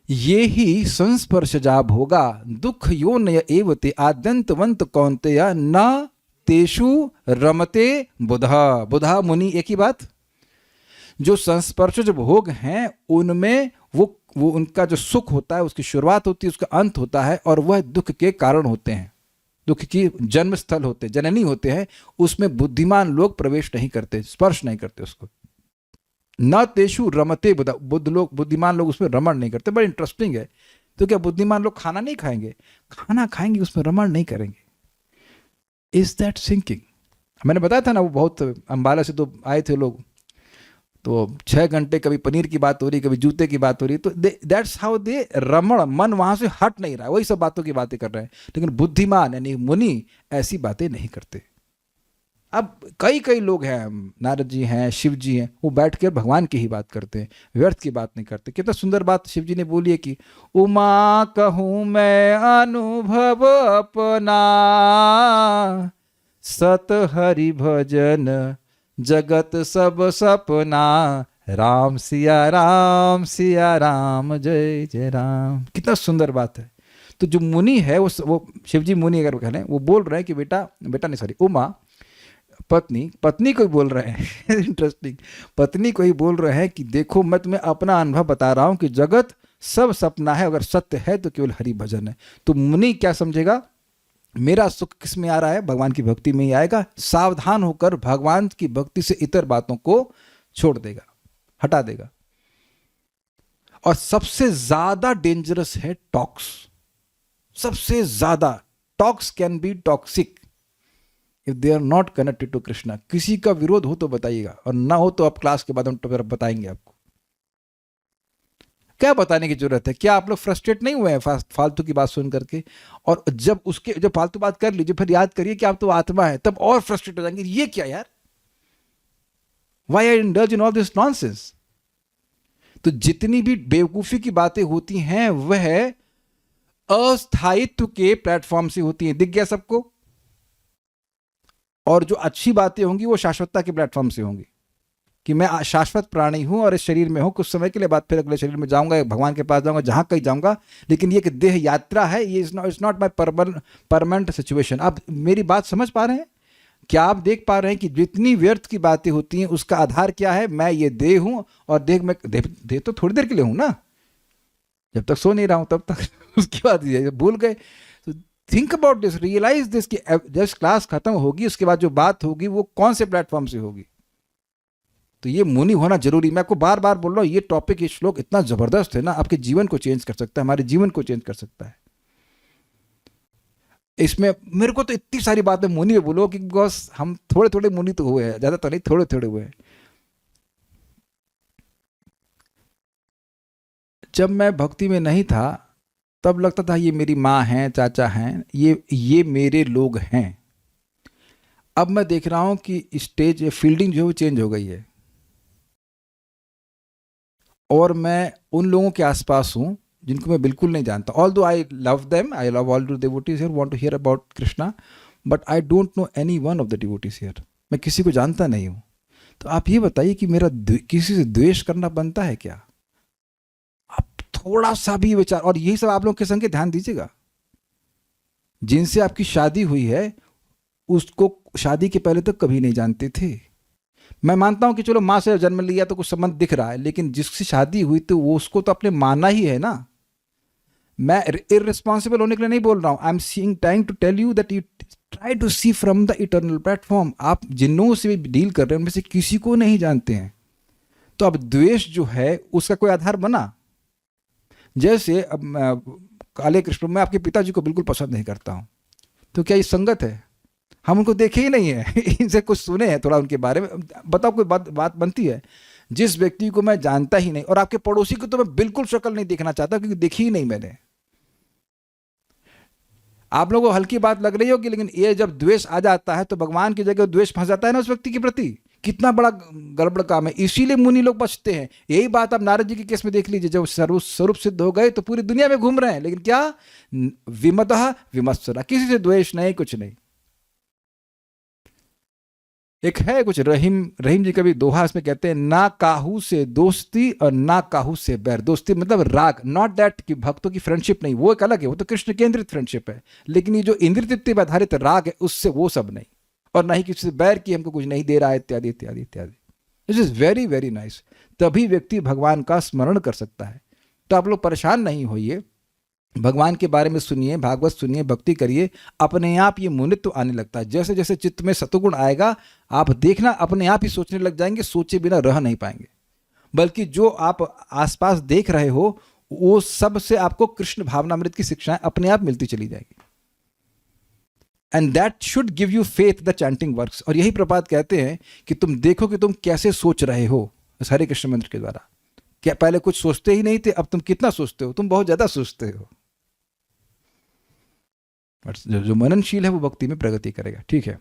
ये ही संस्पर्शजा भोगा दुख यो नय एवते आद्यंतवंत कौन्तेय न तेषु रमते बुधा। बुधा मुनि, एक ही बात, जो संस्पर्शज भोग हैं उनमें वो उनका जो सुख होता है उसकी शुरुआत होती है, उसका अंत होता है, और वह दुख के कारण होते हैं, दुख की जन्म स्थल होते, जननी होते हैं। उसमें बुद्धिमान लोग प्रवेश नहीं करते, स्पर्श नहीं करते उसको। न तेषु रमते बुधा, बुद्धिमान लोग उसमें रमण नहीं करते। बड़ा इंटरेस्टिंग है। तो क्या बुद्धिमान लोग खाना नहीं खाएंगे? खाना खाएंगे, उसमें रमण नहीं करेंगे। Is that sinking? मैंने बताया था ना, वो बहुत अंबाला से तो आए थे लोग, तो 6 घंटे कभी पनीर की बात हो रही, कभी जूते की बात हो रही, तो दैट्स हाउ दे रमण, मन वहां से हट नहीं रहा है, वही सब बातों की बातें कर रहे हैं। लेकिन बुद्धिमान यानी मुनि ऐसी बातें नहीं करते। अब कई लोग हैं, नारद जी हैं, शिव जी हैं, वो बैठ कर भगवान की ही बात करते हैं, व्यर्थ की बात नहीं करते। कितना सुंदर बात शिव जी ने बोली है कि उमा कहूँ मैं अनुभव अपना, सत हरि भजन जगत सब सपना, राम सिया राम जय जय राम। कितना सुंदर बात है। तो जो मुनि है वो शिवजी मुनि अगर कहें, वो बोल रहे हैं कि बेटा नहीं सॉरी, उमा पत्नी को ही बोल रहे हैं इंटरेस्टिंग, पत्नी को ही बोल रहे हैं कि देखो मैं तुम्हें अपना अनुभव बता रहा हूं कि जगत सब सपना है, अगर सत्य है तो केवल हरि भजन है। तो मुनि क्या समझेगा, मेरा सुख किस में आ रहा है? भगवान की भक्ति में ही आएगा। सावधान होकर भगवान की भक्ति से इतर बातों को छोड़ देगा, हटा देगा। और सबसे ज्यादा डेंजरस है टॉक्स। सबसे ज्यादा talks can be toxic if they are not connected to Krishna. किसी का विरोध हो तो बताइएगा, और ना हो तो आप क्लास के बाद हम बताएंगे आपको। क्या बताने की जरूरत है? क्या आप लोग फ्रस्ट्रेट नहीं हुए हैं फालतू की बात सुन करके? और जब फालतू बात कर लीजिए, फिर याद करिए कि आप तो आत्मा है, तब और फ्रस्ट्रेट हो जाएंगे, ये क्या यार, why I indulge in all this nonsense. तो जितनी भी बेवकूफी की बातें होती हैं वह अस्थायित्व के प्लेटफॉर्म से होती हैं। दिख गया सबको? और जो अच्छी बातें होंगी वो शाश्वतता के प्लेटफॉर्म से होंगी, कि मैं शाश्वत प्राणी हूं और इस शरीर में हूं, कुछ समय के लिए बाद फिर अगले शरीर में जाऊंगा, भगवान के पास जाऊंगा, जहां कहीं जाऊंगा। लेकिन ये कि देह यात्रा है, ये it's not my permanent situation. आप मेरी बात समझ पा रहे हैं? क्या आप देख पा रहे हैं कि जितनी व्यर्थ की बातें होती हैं उसका आधार क्या है? मैं ये देह हूं, और देह तो थोड़ी देर के लिए हूं ना, जब तक सो नहीं रहा हूं तब तक उसके बाद भूल गए। तो think about this, realize this कि जब क्लास खत्म होगी उसके बाद जो बात होगी वो कौन से प्लेटफॉर्म से होगी। तो ये मुनि होना जरूरी। मैं आपको बार बार बोल रहा हूं, ये टॉपिक, ये श्लोक इतना जबरदस्त है ना, आपके जीवन को चेंज कर सकता है, हमारे जीवन को चेंज कर सकता है। इसमें मेरे को तो इतनी सारी बातें मुनि में बोलो कि बिकॉज हम थोड़े थोड़े मुनि तो हुए हैं, ज्यादा तो नहीं, थोड़े थोड़े हुए हैं। जब मैं भक्ति में नहीं था तब लगता था ये मेरी माँ हैं, चाचा हैं, ये मेरे लोग हैं। अब मैं देख रहा हूं कि स्टेज, फील्डिंग जो है वो चेंज हो गई है, और मैं उन लोगों के आसपास हूं जिनको मैं बिल्कुल नहीं जानता। Although I love them, I love all the devotees here, want to hear about Krishna, but I don't know any one of the devotees here. मैं किसी को जानता नहीं हूं। तो आप ये बताइए कि मेरा किसी से द्वेष करना बनता है क्या? आप थोड़ा सा भी विचार, और यही सब आप लोग के संग ध्यान दीजिएगा। जिनसे आपकी शादी हुई है उसको शादी के पहले तक कभी नहीं जानते थे। मैं मानता हूं कि चलो माँ से जन्म लिया तो कुछ संबंध दिख रहा है, लेकिन जिससे शादी हुई तो वो उसको तो अपने माना ही है ना। मैं इररिस्पॉन्सिबल होने के लिए नहीं बोल रहा हूं, I am seeing, trying to tell you that you try to see from the eternal platform. आप जिन्हों से भी डील कर रहे हैं उनमें से किसी को नहीं जानते हैं। तो अब द्वेष जो है उसका कोई आधार बना? जैसे अब काले कृष्ण, मैं आपके पिताजी को बिल्कुल पसंद नहीं करता हूं, तो क्या ये संगत है? हम उनको देखे ही नहीं है इनसे कुछ सुने हैं थोड़ा उनके बारे में। बताओ कोई बात बनती है? जिस व्यक्ति को मैं जानता ही नहीं, और आपके पड़ोसी को तो मैं बिल्कुल शक्ल नहीं देखना चाहता क्योंकि देखी ही नहीं मैंने। आप लोगों को हल्की बात लग रही होगी, लेकिन ये जब द्वेष आ जाता है तो भगवान की जगह द्वेष फंस जाता है ना उस व्यक्ति के प्रति। कितना बड़ा गड़बड़ काम है, इसीलिए मुनि लोग बचते हैं। यही बात आप नारद जी के केस में देख लीजिए, जब स्वरूप सिद्ध हो गए तो पूरी दुनिया में घूम रहे हैं, लेकिन क्या? विमतः विमत्सरा, किसी से द्वेष नहीं, कुछ नहीं। एक है कुछ रहीम जी का भी दोहा, इसमें कहते हैं ना काहू से दोस्ती और ना काहू से बैर। दोस्ती मतलब राग, नॉट दैट कि भक्तों की फ्रेंडशिप नहीं, वो एक अलग है, वो तो कृष्ण केंद्रित फ्रेंडशिप है। लेकिन ये जो इंद्रिय तृप्ति पर आधारित राग है, उससे वो सब नहीं। और ना ही किसी से बैर की हमको कुछ नहीं दे रहा है, इत्यादि इत्यादि इत्यादि। This is very very nice. तभी व्यक्ति भगवान का स्मरण कर सकता है। तो आप लोग परेशान नहीं होइए, भगवान के बारे में सुनिए, भागवत सुनिए, भक्ति करिए, अपने आप ये मुनित्व आने लगता है। जैसे जैसे चित्त में सतुगुण आएगा, आप देखना अपने आप ही सोचने लग जाएंगे, सोचे बिना रह नहीं पाएंगे। बल्कि जो आप आसपास देख रहे हो वो सब से आपको कृष्ण भावनामृत की शिक्षाएं अपने आप मिलती चली जाएगी। And that should give you faith the chanting works. और यही प्रपात कहते हैं कि तुम देखो कि तुम कैसे सोच रहे हो इस हरे कृष्ण मंत्र के द्वारा। क्या पहले कुछ सोचते ही नहीं थे, अब तुम कितना सोचते हो? तुम बहुत ज्यादा सोचते हो। जो मननशील है वो भक्ति में प्रगति करेगा। ठीक है,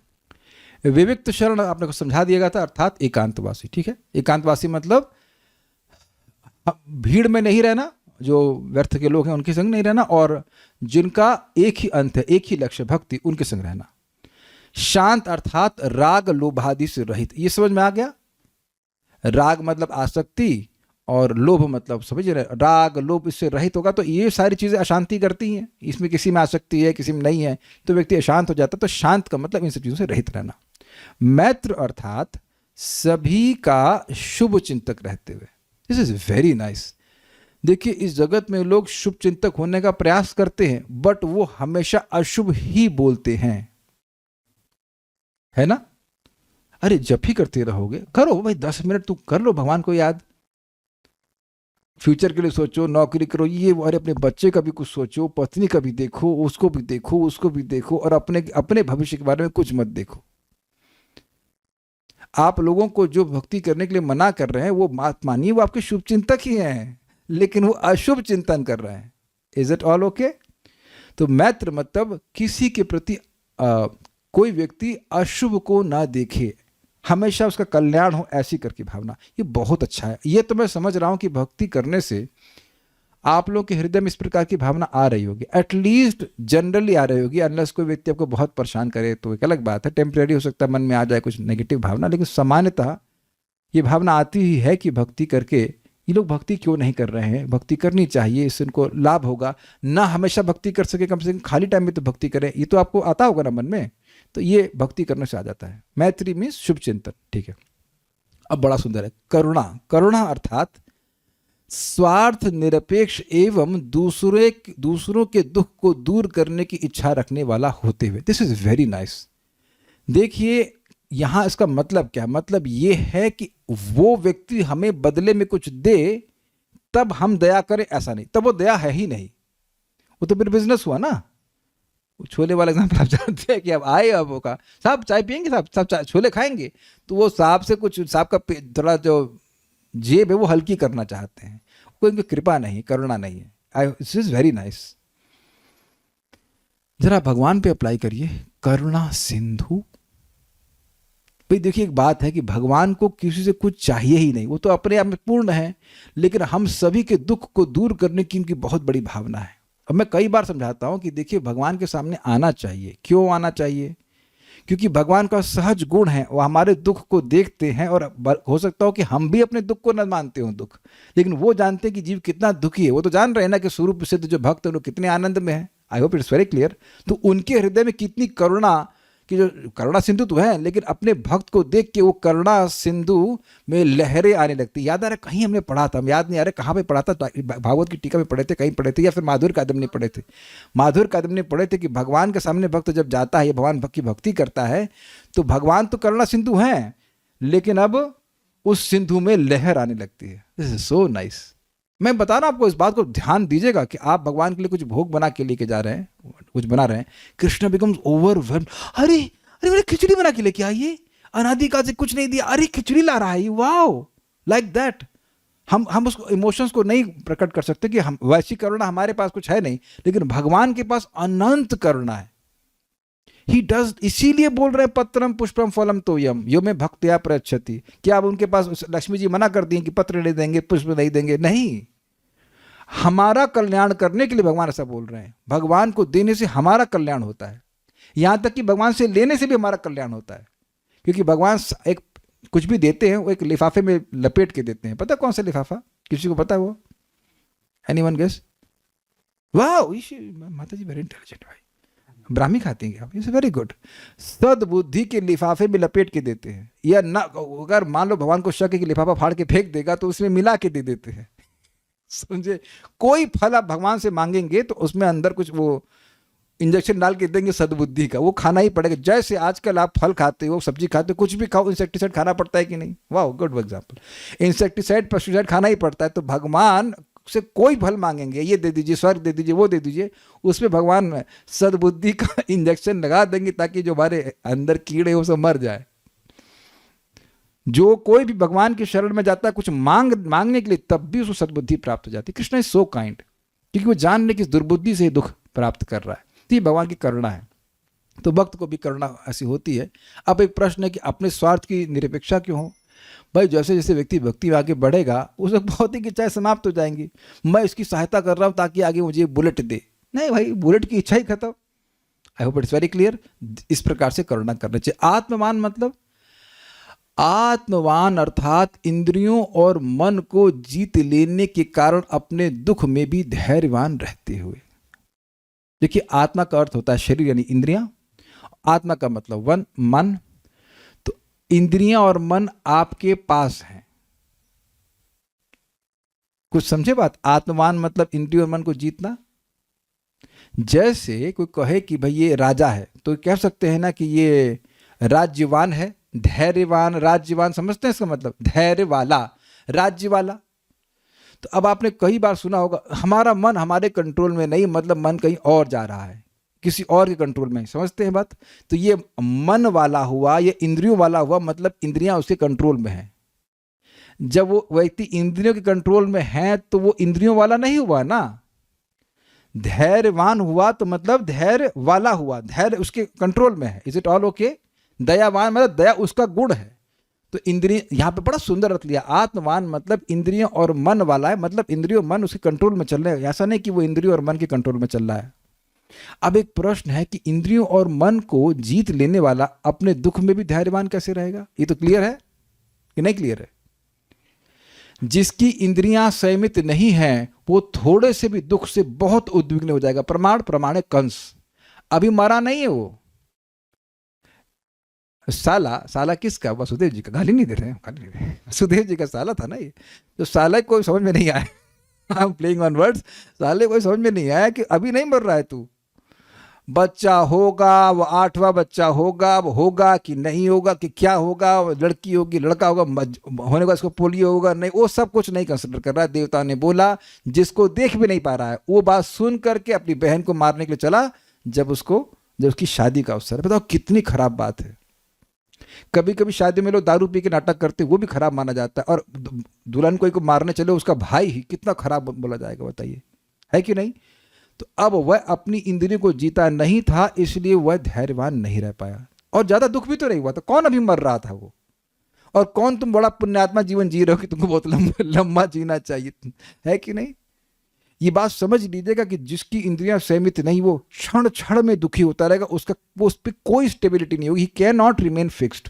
विविक्त शरण आपने को समझा दिया गया था, अर्थात एकांतवासी। ठीक है, एकांतवासी मतलब भीड़ में नहीं रहना, जो व्यर्थ के लोग हैं उनके संग नहीं रहना, और जिनका एक ही अंत है, एक ही लक्ष्य भक्ति, उनके संग रहना। शांत अर्थात राग लोभादि से रहित। ये समझ में आ गया? राग मतलब आसक्ति और लोभ मतलब, समझ रहे, राग लोभ इससे रहित होगा तो ये सारी चीजें अशांति करती हैं। इसमें किसी में आसक्ति है, किसी में नहीं है, तो व्यक्ति अशांत हो जाता है। तो शांत का मतलब इन सब चीजों से रहित रहना। मैत्र अर्थात सभी का शुभ चिंतक रहते हुए। This is very nice. देखिए, इस जगत में लोग शुभ चिंतक होने का प्रयास करते हैं, बट वो हमेशा अशुभ ही बोलते हैं, है ना? अरे जब ही करते रहोगे, करो भाई 10 मिनट तू कर लो भगवान को याद, फ्यूचर के लिए सोचो, नौकरी करो, ये वो, अरे अपने बच्चे का भी कुछ सोचो, पत्नी का भी देखो, उसको भी देखो, उसको भी देखो, और अपने भविष्य के बारे में कुछ मत देखो। आप लोगों को जो भक्ति करने के लिए मना कर रहे हैं वो मानिए वो आपके शुभ चिंतक ही हैं, लेकिन वो अशुभ चिंतन कर रहे हैं। Is it all okay? तो मैत्र मतलब किसी के प्रति कोई व्यक्ति अशुभ को ना देखे, हमेशा उसका कल्याण हो, ऐसी करके भावना। ये बहुत अच्छा है। ये तो मैं समझ रहा हूं कि भक्ति करने से आप लोग के हृदय में इस प्रकार की भावना आ रही होगी, एटलीस्ट जनरली आ रही होगी। अनलेस कोई व्यक्ति आपको बहुत परेशान करे तो एक अलग बात है, टेम्परेरी हो सकता है, मन में आ जाए कुछ नेगेटिव भावना, लेकिन सामान्यतः ये भावना आती ही है कि भक्ति करके ये लोग भक्ति क्यों नहीं कर रहे हैं, भक्ति करनी चाहिए, इससे इनको लाभ होगा। ना हमेशा भक्ति कर सके, कम से कम खाली टाइम में तो भक्ति करें, ये तो आपको आता होगा ना मन में। तो ये भक्ति करने से आ जाता है। मैत्री मीन्स शुभ चिंतन। ठीक है, अब बड़ा सुंदर है करुणा। करुणा अर्थात स्वार्थ निरपेक्ष एवं दूसरों के दुख को दूर करने की इच्छा रखने वाला होते हुए। This is very nice. देखिए यहां इसका मतलब क्या? मतलब ये है कि वो व्यक्ति हमें बदले में कुछ दे तब हम दया करें, ऐसा नहीं। तब वो दया है ही नहीं, वो तो फिर बिजनेस हुआ ना। छोले वाला एग्जाम्पल आप जानते हैं कि अब आए, अब होगा साहब चाय पियेंगे, साहब छोले खाएंगे, तो वो साहब से कुछ, साहब का थोड़ा जो जेब है वो हल्की करना चाहते हैं। कोई इनकी कृपा नहीं, करुणा नहीं है। This is very nice. जरा भगवान पे अप्लाई करिए, करुणा सिंधु। भाई देखिए, एक बात है कि भगवान को किसी से कुछ चाहिए ही नहीं, वो तो अपने आप में पूर्ण है, लेकिन हम सभी के दुख को दूर करने की इनकी बहुत बड़ी भावना है। अब मैं कई बार समझाता हूं कि देखिए, भगवान के सामने आना चाहिए। क्यों आना चाहिए? क्योंकि भगवान का सहज गुण है, वो हमारे दुख को देखते हैं, और हो सकता हो कि हम भी अपने दुख को न मानते हो दुख, लेकिन वो जानते हैं कि जीव कितना दुखी है। वो तो जान रहे हैं ना कि स्वरूप सिद्ध जो भक्त है वो कितने आनंद में है। I hope it's very clear. तो उनके हृदय में कितनी करुणा, कि जो करुणा सिंधु तो है, लेकिन अपने भक्त को देख के वो करुणा सिंधु में लहरें आने लगती। याद आ रहा है, कहीं हमने पढ़ा था, हम याद नहीं आ रहा कहाँ पे पढ़ा था, भागवत की टीका में पढ़े थे, कहीं पढ़े थे, या फिर माधुर कादम्ब ने पढ़े थे। माधुर कादम्ब ने पढ़े थे कि भगवान के सामने भक्त जब जाता है, भगवान की भक्ति करता है, तो भगवान तो करुणा सिंधु हैं, लेकिन अब उस सिंधु में लहर आने लगती है। This is so nice. मैं बता रहा हूं आपको, इस बात को ध्यान दीजिएगा कि आप भगवान के लिए कुछ भोग बना के लेके जा रहे हैं, कुछ बना रहे हैं, कृष्ण बिकम्स ओवरवेल्म्ड। अरे अरे मेरे खिचड़ी बना के लेके आइए, अनादिकाल से कुछ नहीं दिया, अरे खिचड़ी ला रहा है, वाओ, लाइक दैट। हम उसको इमोशंस को नहीं प्रकट कर सकते कि हम वैसी करुणा हमारे पास कुछ है नहीं, लेकिन भगवान के पास अनंत करुणा है। ही डज, इसीलिए बोल रहे पत्रम पुष्पम फलम तोयम यो में भक्त्या प्रयच्छति। क्या अब उनके पास लक्ष्मी जी मना कर दिए कि पत्र नहीं देंगे, पुष्प नहीं देंगे? नहीं, हमारा कल्याण करने के लिए भगवान ऐसा बोल रहे हैं। भगवान को देने से हमारा कल्याण होता है, यहां तक कि भगवान से लेने से भी हमारा कल्याण होता है। क्योंकि भगवान एक कुछ भी देते हैं वो एक लिफाफे में लपेट के देते हैं। पता कौन सा लिफाफा? किसी को पता है वो? Anyone guess? वाह, माता जी वेरी इंटेलिजेंट भाई, ब्राह्मी खाती हैं क्या? It's very good. सद्बुद्धि के लिफाफे में लपेट के देते हैं, या ना अगर मान लो भगवान को शक है कि लिफाफा फाड़ के फेंक देगा तो उसमें मिला के दे देते हैं। समझे? कोई फल आप भगवान से मांगेंगे तो उसमें अंदर कुछ वो इंजेक्शन डाल के देंगे सद्बुद्धि का, वो खाना ही पड़ेगा। जैसे आजकल आप फल खाते हो, सब्जी खाते हो, कुछ भी खाओ, इंसेक्टिसाइड खाना पड़ता है कि नहीं? वाह, गुड एग्जाम्पल। इंसेक्टिसाइड, पेस्टिसाइड खाना ही पड़ता है। तो भगवान से कोई फल मांगेंगे, ये दे दीजिए, स्वर्ग दे दीजिए, वो दे दीजिए, उसमें भगवान सद्बुद्धि का इंजेक्शन लगा देंगे ताकि जो हमारे अंदर कीड़े वो सब मर जाए। जो कोई भी भगवान की शरण में जाता है कुछ मांगने के लिए, तब भी उसको सद्बुद्धि प्राप्त हो जाती है। कृष्ण इज सो काइंड, क्योंकि वो जान ले कि इस दुर्बुद्धि से दुख प्राप्त कर रहा है। तो ये भगवान की करुणा है। तो भक्त को भी करुणा ऐसी होती है। अब एक प्रश्न है कि अपने स्वार्थ की निरपेक्षा क्यों हो? भाई जैसे जैसे व्यक्ति भक्ति में आगे बढ़ेगा उसे भौतिक इच्छाएं समाप्त हो जाएंगी। मैं इसकी सहायता कर रहा हूं ताकि आगे मुझे बुलेट दे, नहीं भाई, बुलेट की इच्छा ही खत्म। I hope it's very clear. इस प्रकार से करुणा करना चाहिए। आत्मवान मतलब, आत्मवान अर्थात इंद्रियों और मन को जीत लेने के कारण अपने दुख में भी धैर्यवान रहते हुए। देखिए, आत्मा का अर्थ होता है शरीर यानी इंद्रियां, आत्मा का मतलब मन। तो इंद्रियां और मन आपके पास हैं। कुछ समझे बात? आत्मवान मतलब इंद्रियों और मन को जीतना। जैसे कोई कहे कि भाई ये राजा है, तो कह सकते हैं ना कि ये राज्यवान है। धैर्यवान, राज्यवान, समझते हैं इसका मतलब? धैर्य वाला, राज्य वाला। तो अब आपने कई बार सुना होगा हमारा मन हमारे कंट्रोल में नहीं, मतलब मन कहीं और जा रहा है, किसी और के कंट्रोल में। समझते हैं बात? तो ये मन वाला हुआ, ये इंद्रियों वाला हुआ, मतलब इंद्रियां उसके कंट्रोल में हैं। जब वो व्यक्ति इंद्रियों के कंट्रोल में है तो वो इंद्रियों वाला नहीं हुआ ना। धैर्यवान हुआ तो मतलब धैर्य वाला हुआ, धैर्य उसके कंट्रोल में है। Is it all okay? दयावान मतलब दया उसका गुण है। तो इंद्रिय, यहां पे बड़ा सुंदर अर्थ लिया। आत्मवान मतलब इंद्रियों और मन वाला है, मतलब इंद्रियों मन उसके कंट्रोल में चल रहे हैं। ऐसा नहीं कि वो इंद्रियों और मन के कंट्रोल में चल रहा है। अब एक प्रश्न है कि इंद्रियों और मन को जीत लेने वाला अपने दुख में भी धैर्यवान कैसे रहेगा? ये तो क्लियर है कि नहीं क्लियर है? जिसकी इंद्रियां संयमित नहीं हैं वो थोड़े से भी दुख से बहुत उद्विग्न हो जाएगा। प्रमाणे कंस, अभी मरा नहीं है वो। साला किसका? वसुदेव जी का। गाली नहीं दे रहे हैं, गाली नहीं दे रहे हैं। वसुदेव जी का साला था ना ये। तो साला कोई समझ में नहीं आया। I am playing on words. साले कोई समझ में नहीं आया कि अभी नहीं मर रहा है तू। बच्चा होगा, वो 8वां बच्चा होगा, वो होगा कि नहीं होगा, कि क्या होगा, लड़की होगी लड़का होगा, होने का इसको पोलियो होगा नहीं, वो सब कुछ नहीं कंसिडर कर रहा है। देवता ने बोला जिसको देख भी नहीं पा रहा है, वो बात सुन करके अपनी बहन को मारने के लिए चला जब उसकी शादी का अवसर है। बताओ कितनी खराब बात है। कभी कभी शादी में लोग दारू पी के नाटक करते, वो भी खराब माना जाता है। और दुल्हन कोई को मारने चले उसका भाई ही, कितना खराब बोला जाएगा, बताइए, है कि नहीं? तो अब वह अपनी इंद्रियों को जीता नहीं था, इसलिए वह धैर्यवान नहीं रह पाया। और ज्यादा दुख भी तो नहीं हुआ था। कौन अभी मर रहा था वो? और कौन तुम बड़ा पुण्यात्मा जीवन जी रहे हो कि तुमको बहुत लंबा जीना चाहिए, है कि नहीं? ये बात समझ लीजिएगा कि जिसकी इंद्रियां संयमित नहीं वो क्षण क्षण में दुखी होता रहेगा। वो उस पर कोई स्टेबिलिटी नहीं होगी। He can not remain fixed.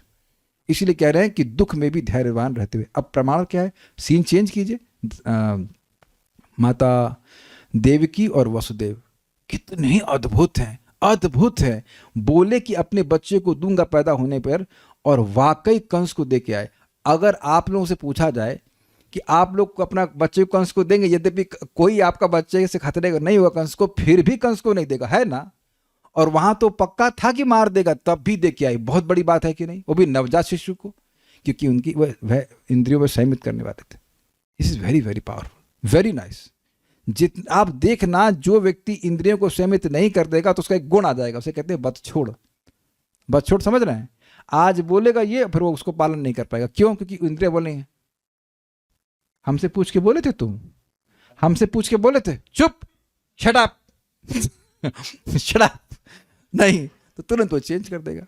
इसीलिए कह रहे हैं कि दुख में भी धैर्यवान रहते हुए। अब प्रमाण क्या है? सीन चेंज कीजिए। माता देवकी और वसुदेव कितने अद्भुत हैं, अद्भुत हैं। बोले कि अपने बच्चे को दूंगा पैदा होने पर, और वाकई कंस को दे के आए। अगर आप लोगों से पूछा जाए कि आप लोग को अपना बच्चे को कंस को देंगे, यद्यपि कोई आपका बच्चे से खतरे नहीं हुआ कंस को, फिर भी कंस को नहीं देगा, है ना? और वहां तो पक्का था कि मार देगा, तब भी दे के आई। बहुत बड़ी बात है कि नहीं? वो भी नवजात शिशु को, क्योंकि उनकी वह इंद्रियों में संयमित करने वाले थे। This is very very powerful, very nice. आप देखना, जो व्यक्ति इंद्रियों को संयमित नहीं कर देगा तो उसका एक गुण आ जाएगा, उसे कहते हैं बद छोड़। बस छोट समझ रहे हैं। आज बोलेगा ये, फिर वो उसको पालन नहीं कर पाएगा। क्यों? क्योंकि इंद्रिय बोलेंगे। हमसे पूछ के बोले थे तुम, हमसे पूछ के बोले थे चुप, शट अप शट अप, नहीं तो तुरंत वो चेंज कर देगा।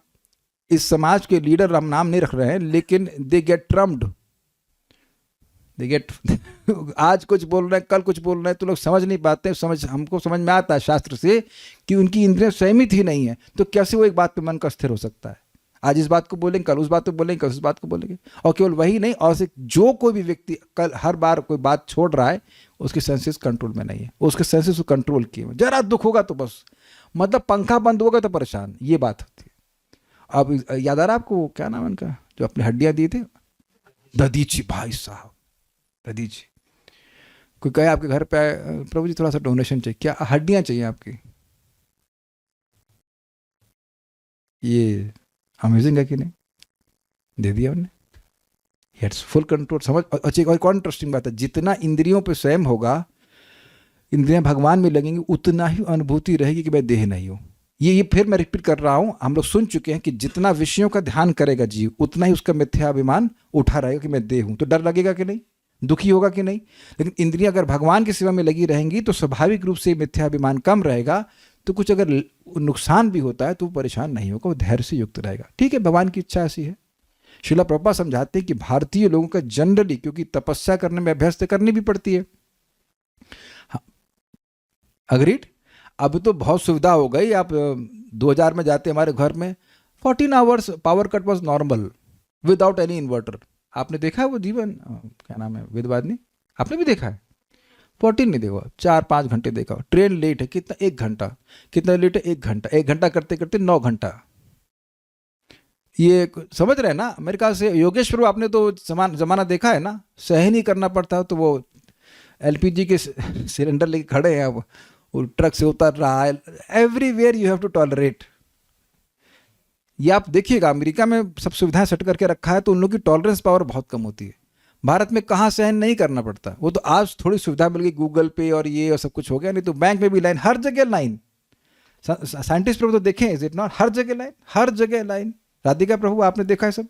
इस समाज के लीडर, हम नाम नहीं रख रहे हैं, लेकिन they get trumped, they get आज कुछ बोल रहे हैं, कल कुछ बोल रहे हैं, तो लोग समझ नहीं पाते। हमको समझ में आता है शास्त्र से कि उनकी इंद्रियां संयमित ही नहीं है, तो कैसे वो एक बात पे मन का स्थिर हो सकता है? आज इस बात को बोलेंगे, कल उस बात को बोलेंगे, कल उस बात को बोलेंगे। और केवल वही नहीं, और से जो कोई भी व्यक्ति कल हर बार कोई बात छोड़ रहा है, उसके सेंसेस कंट्रोल में नहीं है, उसके सेंसेस को कंट्रोल किए। जरा दुख होगा तो बस, मतलब पंखा बंद होगा तो परेशान, ये बात होती है। अब याद आ रहा आपको, क्या नाम है उनका, जो अपनी हड्डियां दिए थे? ददीची भाई साहब, ददीची। कोई कहे आपके घर पे आए, प्रभु जी थोड़ा सा डोनेशन चाहिए, क्या हड्डियां चाहिए आपकी? ये अमेजिंग है कि नहीं? दे दिया उन्होंने, हेड्स फुल कंट्रोल। समझ? अच्छा एक और इंटरेस्टिंग बात है, जितना इंद्रियों पे संयम होगा, इंद्रियां भगवान में लगेंगी, उतना ही अनुभूति रहेगी कि मैं देह नहीं हूं। ये फिर मैं रिपीट कर रहा हूं, हम लोग सुन चुके हैं कि जितना विषयों का ध्यान करेगा जीव, उतना ही उसका मिथ्याभिमान उठा रहेगा कि मैं देह हूं। तो डर लगेगा कि नहीं? दुखी होगा कि नहीं? लेकिन इंद्रियां अगर भगवान की सेवा में लगी रहेंगी तो स्वाभाविक रूप से मिथ्याभिमान कम रहेगा। तो कुछ अगर नुकसान भी होता है तो वो परेशान नहीं होगा, वो धैर्य से युक्त रहेगा। ठीक है, भगवान की इच्छा ऐसी है। शिला प्रभुपाद समझाते हैं कि भारतीय लोगों का जनरली, क्योंकि तपस्या करने में अभ्यस्त करनी भी पड़ती है, अग्रीड। अब तो बहुत सुविधा हो गई, आप 2000 में जाते हमारे घर में 14 hours power cut was normal without any inverter. आपने देखा है वो जीवन, क्या नाम है, वेदवादिनी, आपने भी देखा है? 14 नहीं देखा, 4-5 घंटे देखा। ट्रेन लेट है कितना, 1 घंटा, कितना लेट है, 1 घंटा, 1 घंटा करते करते 9 घंटा। ये समझ रहे हैं ना? मेरे ख्याल से योगेश्वर, आपने तो जमाना देखा है ना, सही नहीं करना पड़ता, तो वो एलपीजी के सिलेंडर लेके खड़े हैं, अब वो ट्रक से उतर रहा है। Everywhere you have to tolerate. ये आप देखिएगा, अमेरिका में सब सुविधाएं सेट करके रखा है, तो उन लोगों की टॉलरेंस पावर बहुत कम होती है। भारत में कहाँ सहन नहीं करना पड़ता, वो तो आज थोड़ी सुविधा मिल गई, गूगल पे और ये और सब कुछ हो गया, नहीं तो बैंक में भी लाइन, हर जगह लाइन। साइंटिस्ट प्रभु तो देखें, इज इट नॉट, हर जगह लाइन, हर जगह लाइन। राधिका प्रभु आपने देखा है सब,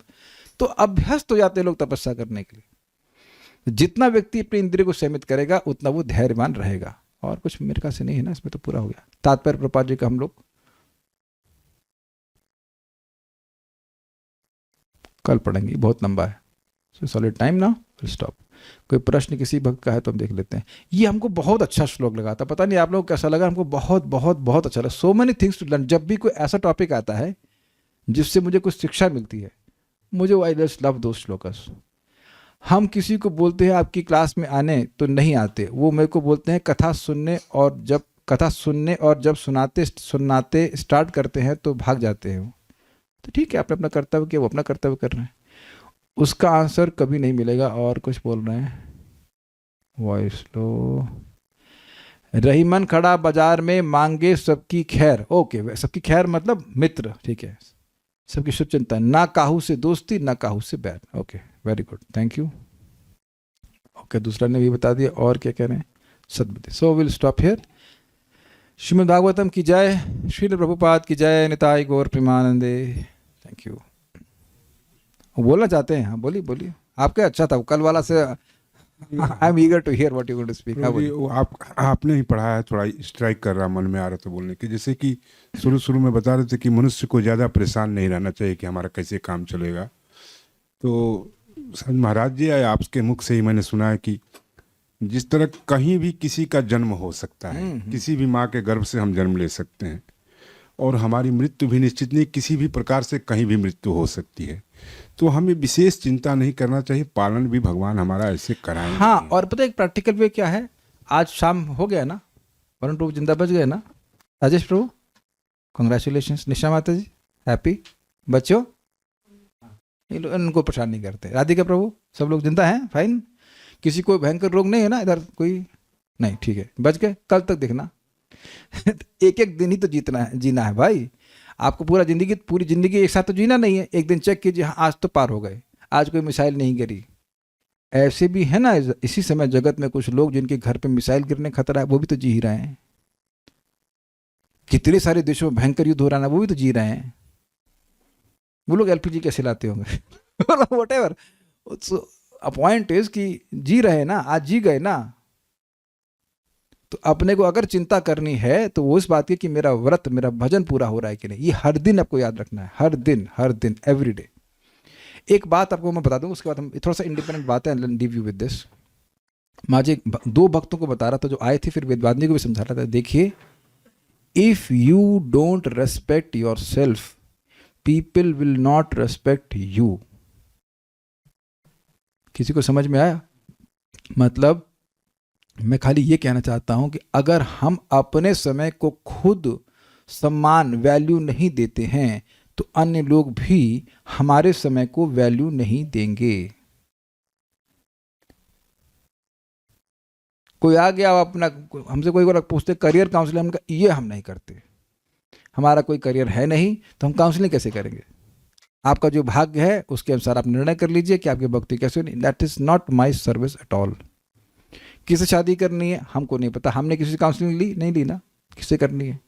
तो अभ्यस्त हो जाते हैं लोग तपस्या करने के लिए। जितना व्यक्ति अपने इंद्रिय को सीमित करेगा, उतना वो धैर्यवान रहेगा। और कुछ मेरे ख्याल से नहीं है ना, इसमें तो पूरा हो गया। तात्पर्य प्रभुपाद जी का हम लोग कल पढ़ेंगे, बहुत लंबा है, सो सॉलिड टाइम ना, फिर स्टॉप। कोई प्रश्न किसी भक्त का है तो हम देख लेते हैं। ये हमको बहुत अच्छा श्लोक लगा था, पता नहीं आप लोगों को कैसा लगा, हमको बहुत बहुत बहुत अच्छा लगा। So many things to learn. जब भी कोई ऐसा टॉपिक आता है जिससे मुझे कुछ शिक्षा मिलती है, मुझे आई जस्ट लव दोस श्लोकस। हम किसी को बोलते हैं आपकी क्लास में आने, तो नहीं आते। वो मेरे को बोलते हैं कथा सुनने, और जब सुनाते स्टार्ट करते हैं तो भाग जाते हैं। तो ठीक है, आपने अपना कर्तव्य किया, वो अपना कर्तव्य कर रहे हैं, उसका आंसर कभी नहीं मिलेगा। और कुछ बोल रहे हैं, वॉइस लो, रहीमन खड़ा बाजार में मांगे सबकी खैर। ओके, सबकी खैर मतलब मित्र, ठीक है, सबकी शुभ चिंतन, ना काहू से दोस्ती, ना काहू से बैर। Okay, very good, thank you. Okay, दूसरा ने भी बता दिया। और क्या कह रहे हैं, सदबुद्धि। So will stop here. Srimad Bhagavatam की जय, श्रील प्रभुपाद की जय, निताई गौर प्रेमानंदे। Thank you. बोलना चाहते हैं? हाँ बोलिए बोलिए, आपका अच्छा था कल वाला से। I am eager to hear what you want to speak. आपने ही पढ़ाया, थोड़ा स्ट्राइक कर रहा, मन में आ रहा था बोलने की। जैसे कि शुरू में बता रहे थे कि मनुष्य को ज़्यादा परेशान नहीं रहना चाहिए कि हमारा कैसे काम चलेगा। तो महाराज जी, आपके मुख से ही मैंने सुना है कि जिस तरह कहीं भी किसी का जन्म हो सकता है, किसी भी माँ के गर्भ से हम जन्म ले सकते हैं, और हमारी मृत्यु भी निश्चित नहीं, किसी भी प्रकार से कहीं भी मृत्यु हो सकती है। तो हमें विशेष चिंता नहीं करना चाहिए, पालन भी भगवान हमारा ऐसे कराएंगे। हाँ, और पता है एक प्रैक्टिकल वे क्या है, आज शाम हो गया ना, वरुण प्रभु जिंदा बच गए ना, राजेश प्रभु कंग्रेचुलेशन, निशा माता जी हैप्पी, बच्चों इनको परेशान नहीं करते, राधिका प्रभु सब लोग जिंदा हैं, फाइन, किसी को भयंकर रोग नहीं है ना इधर, कोई नहीं, ठीक है, बच गए, कल तक देखना। एक एक दिन ही तो जीना है भाई, आपको पूरी जिंदगी एक साथ तो जीना नहीं है। एक दिन चेक कीजिए, हाँ आज तो पार हो गए, आज कोई मिसाइल नहीं गिरी। ऐसे भी है ना इसी समय जगत में कुछ लोग जिनके घर पे मिसाइल गिरने खतरा है, वो भी तो जी ही रहे हैं। कितने सारे देशों में भयंकर युद्ध हो रहा है, वो भी तो जी रहे हैं। वो लोग एलपीजी कैसे लाते होंगे वट एवर। पॉइंट इज कि जी रहे ना, आज जी गए ना, तो अपने को अगर चिंता करनी है तो वो इस बात की कि मेरा व्रत, मेरा भजन पूरा हो रहा है कि नहीं। ये हर दिन आपको याद रखना है, हर दिन एवरी डे। एक बात आपको मैं बता दूं, उसके बाद हम थोड़ा सा इंडिपेंडेंट बात है, लीव यू विद दिस। माजे दो भक्तों को बता रहा था जो आए थे, फिर वेदवादिनी को भी समझा रहा था। देखिए, if you don't respect your self, people will not respect you. किसी को समझ में आया? मतलब मैं खाली ये कहना चाहता हूं कि अगर हम अपने समय को खुद सम्मान, वैल्यू नहीं देते हैं तो अन्य लोग भी हमारे समय को वैल्यू नहीं देंगे। कोई आ गया अपना, हमसे कोई पूछते करियर काउंसलिंग, हम ये हम नहीं करते, हमारा कोई करियर है नहीं तो हम काउंसलिंग कैसे करेंगे? आपका जो भाग्य है उसके अनुसार आप निर्णय कर लीजिए कि आपकी भक्ति कैसे होनी। That is not my service at all. किसे शादी करनी है हमको नहीं पता, हमने किसी से काउंसलिंग ली नहीं ली ना, किससे करनी है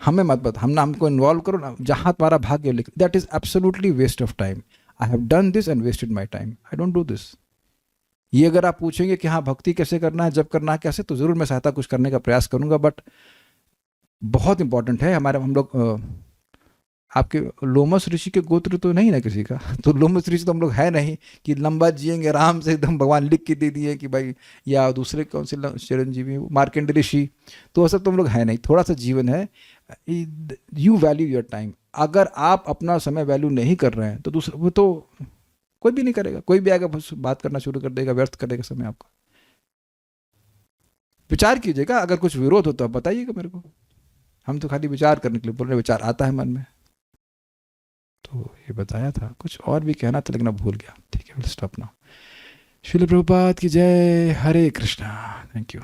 हमें मत बता, हमको इन्वॉल्व करो ना जहां तुम्हारा भाग्य लिख। That is absolutely waste of time. I have done this and wasted my time, I don't do this. ये अगर आप पूछेंगे कि हाँ भक्ति कैसे करना है, जब करना है, कैसे, तो जरूर मैं सहायता कुछ करने का प्रयास करूंगा, बट बहुत इंपॉर्टेंट है। हमारे हम लोग आपके लोमस ऋषि के गोत्र तो नहीं ना किसी का, तो लोमस ऋषि तो हम लोग है नहीं कि लंबा जिएंगे आराम से, एकदम भगवान लिख के दे दिए कि भाई, या दूसरे कौन से चिरंजीवी मार्केंड ऋषि, तो वो सब तो हम लोग है नहीं। थोड़ा सा जीवन है, यू वैल्यू योर टाइम। अगर आप अपना समय वैल्यू नहीं कर रहे हैं तो दूसरा, वो तो कोई भी नहीं करेगा। कोई भी आएगा बस बात करना शुरू कर देगा, व्यर्थ करेगा समय आपका। विचार कीजिएगा, अगर कुछ विरोध हो तो आप बताइएगा मेरे को। हम तो खाली विचार करने के लिए बोल रहे, विचार आता है मन में। तो ये बताया था, कुछ और भी कहना था लेकिन अब भूल गया। ठीक है, will stop now. Srila Prabhupada की जय। हरे कृष्णा। Thank you.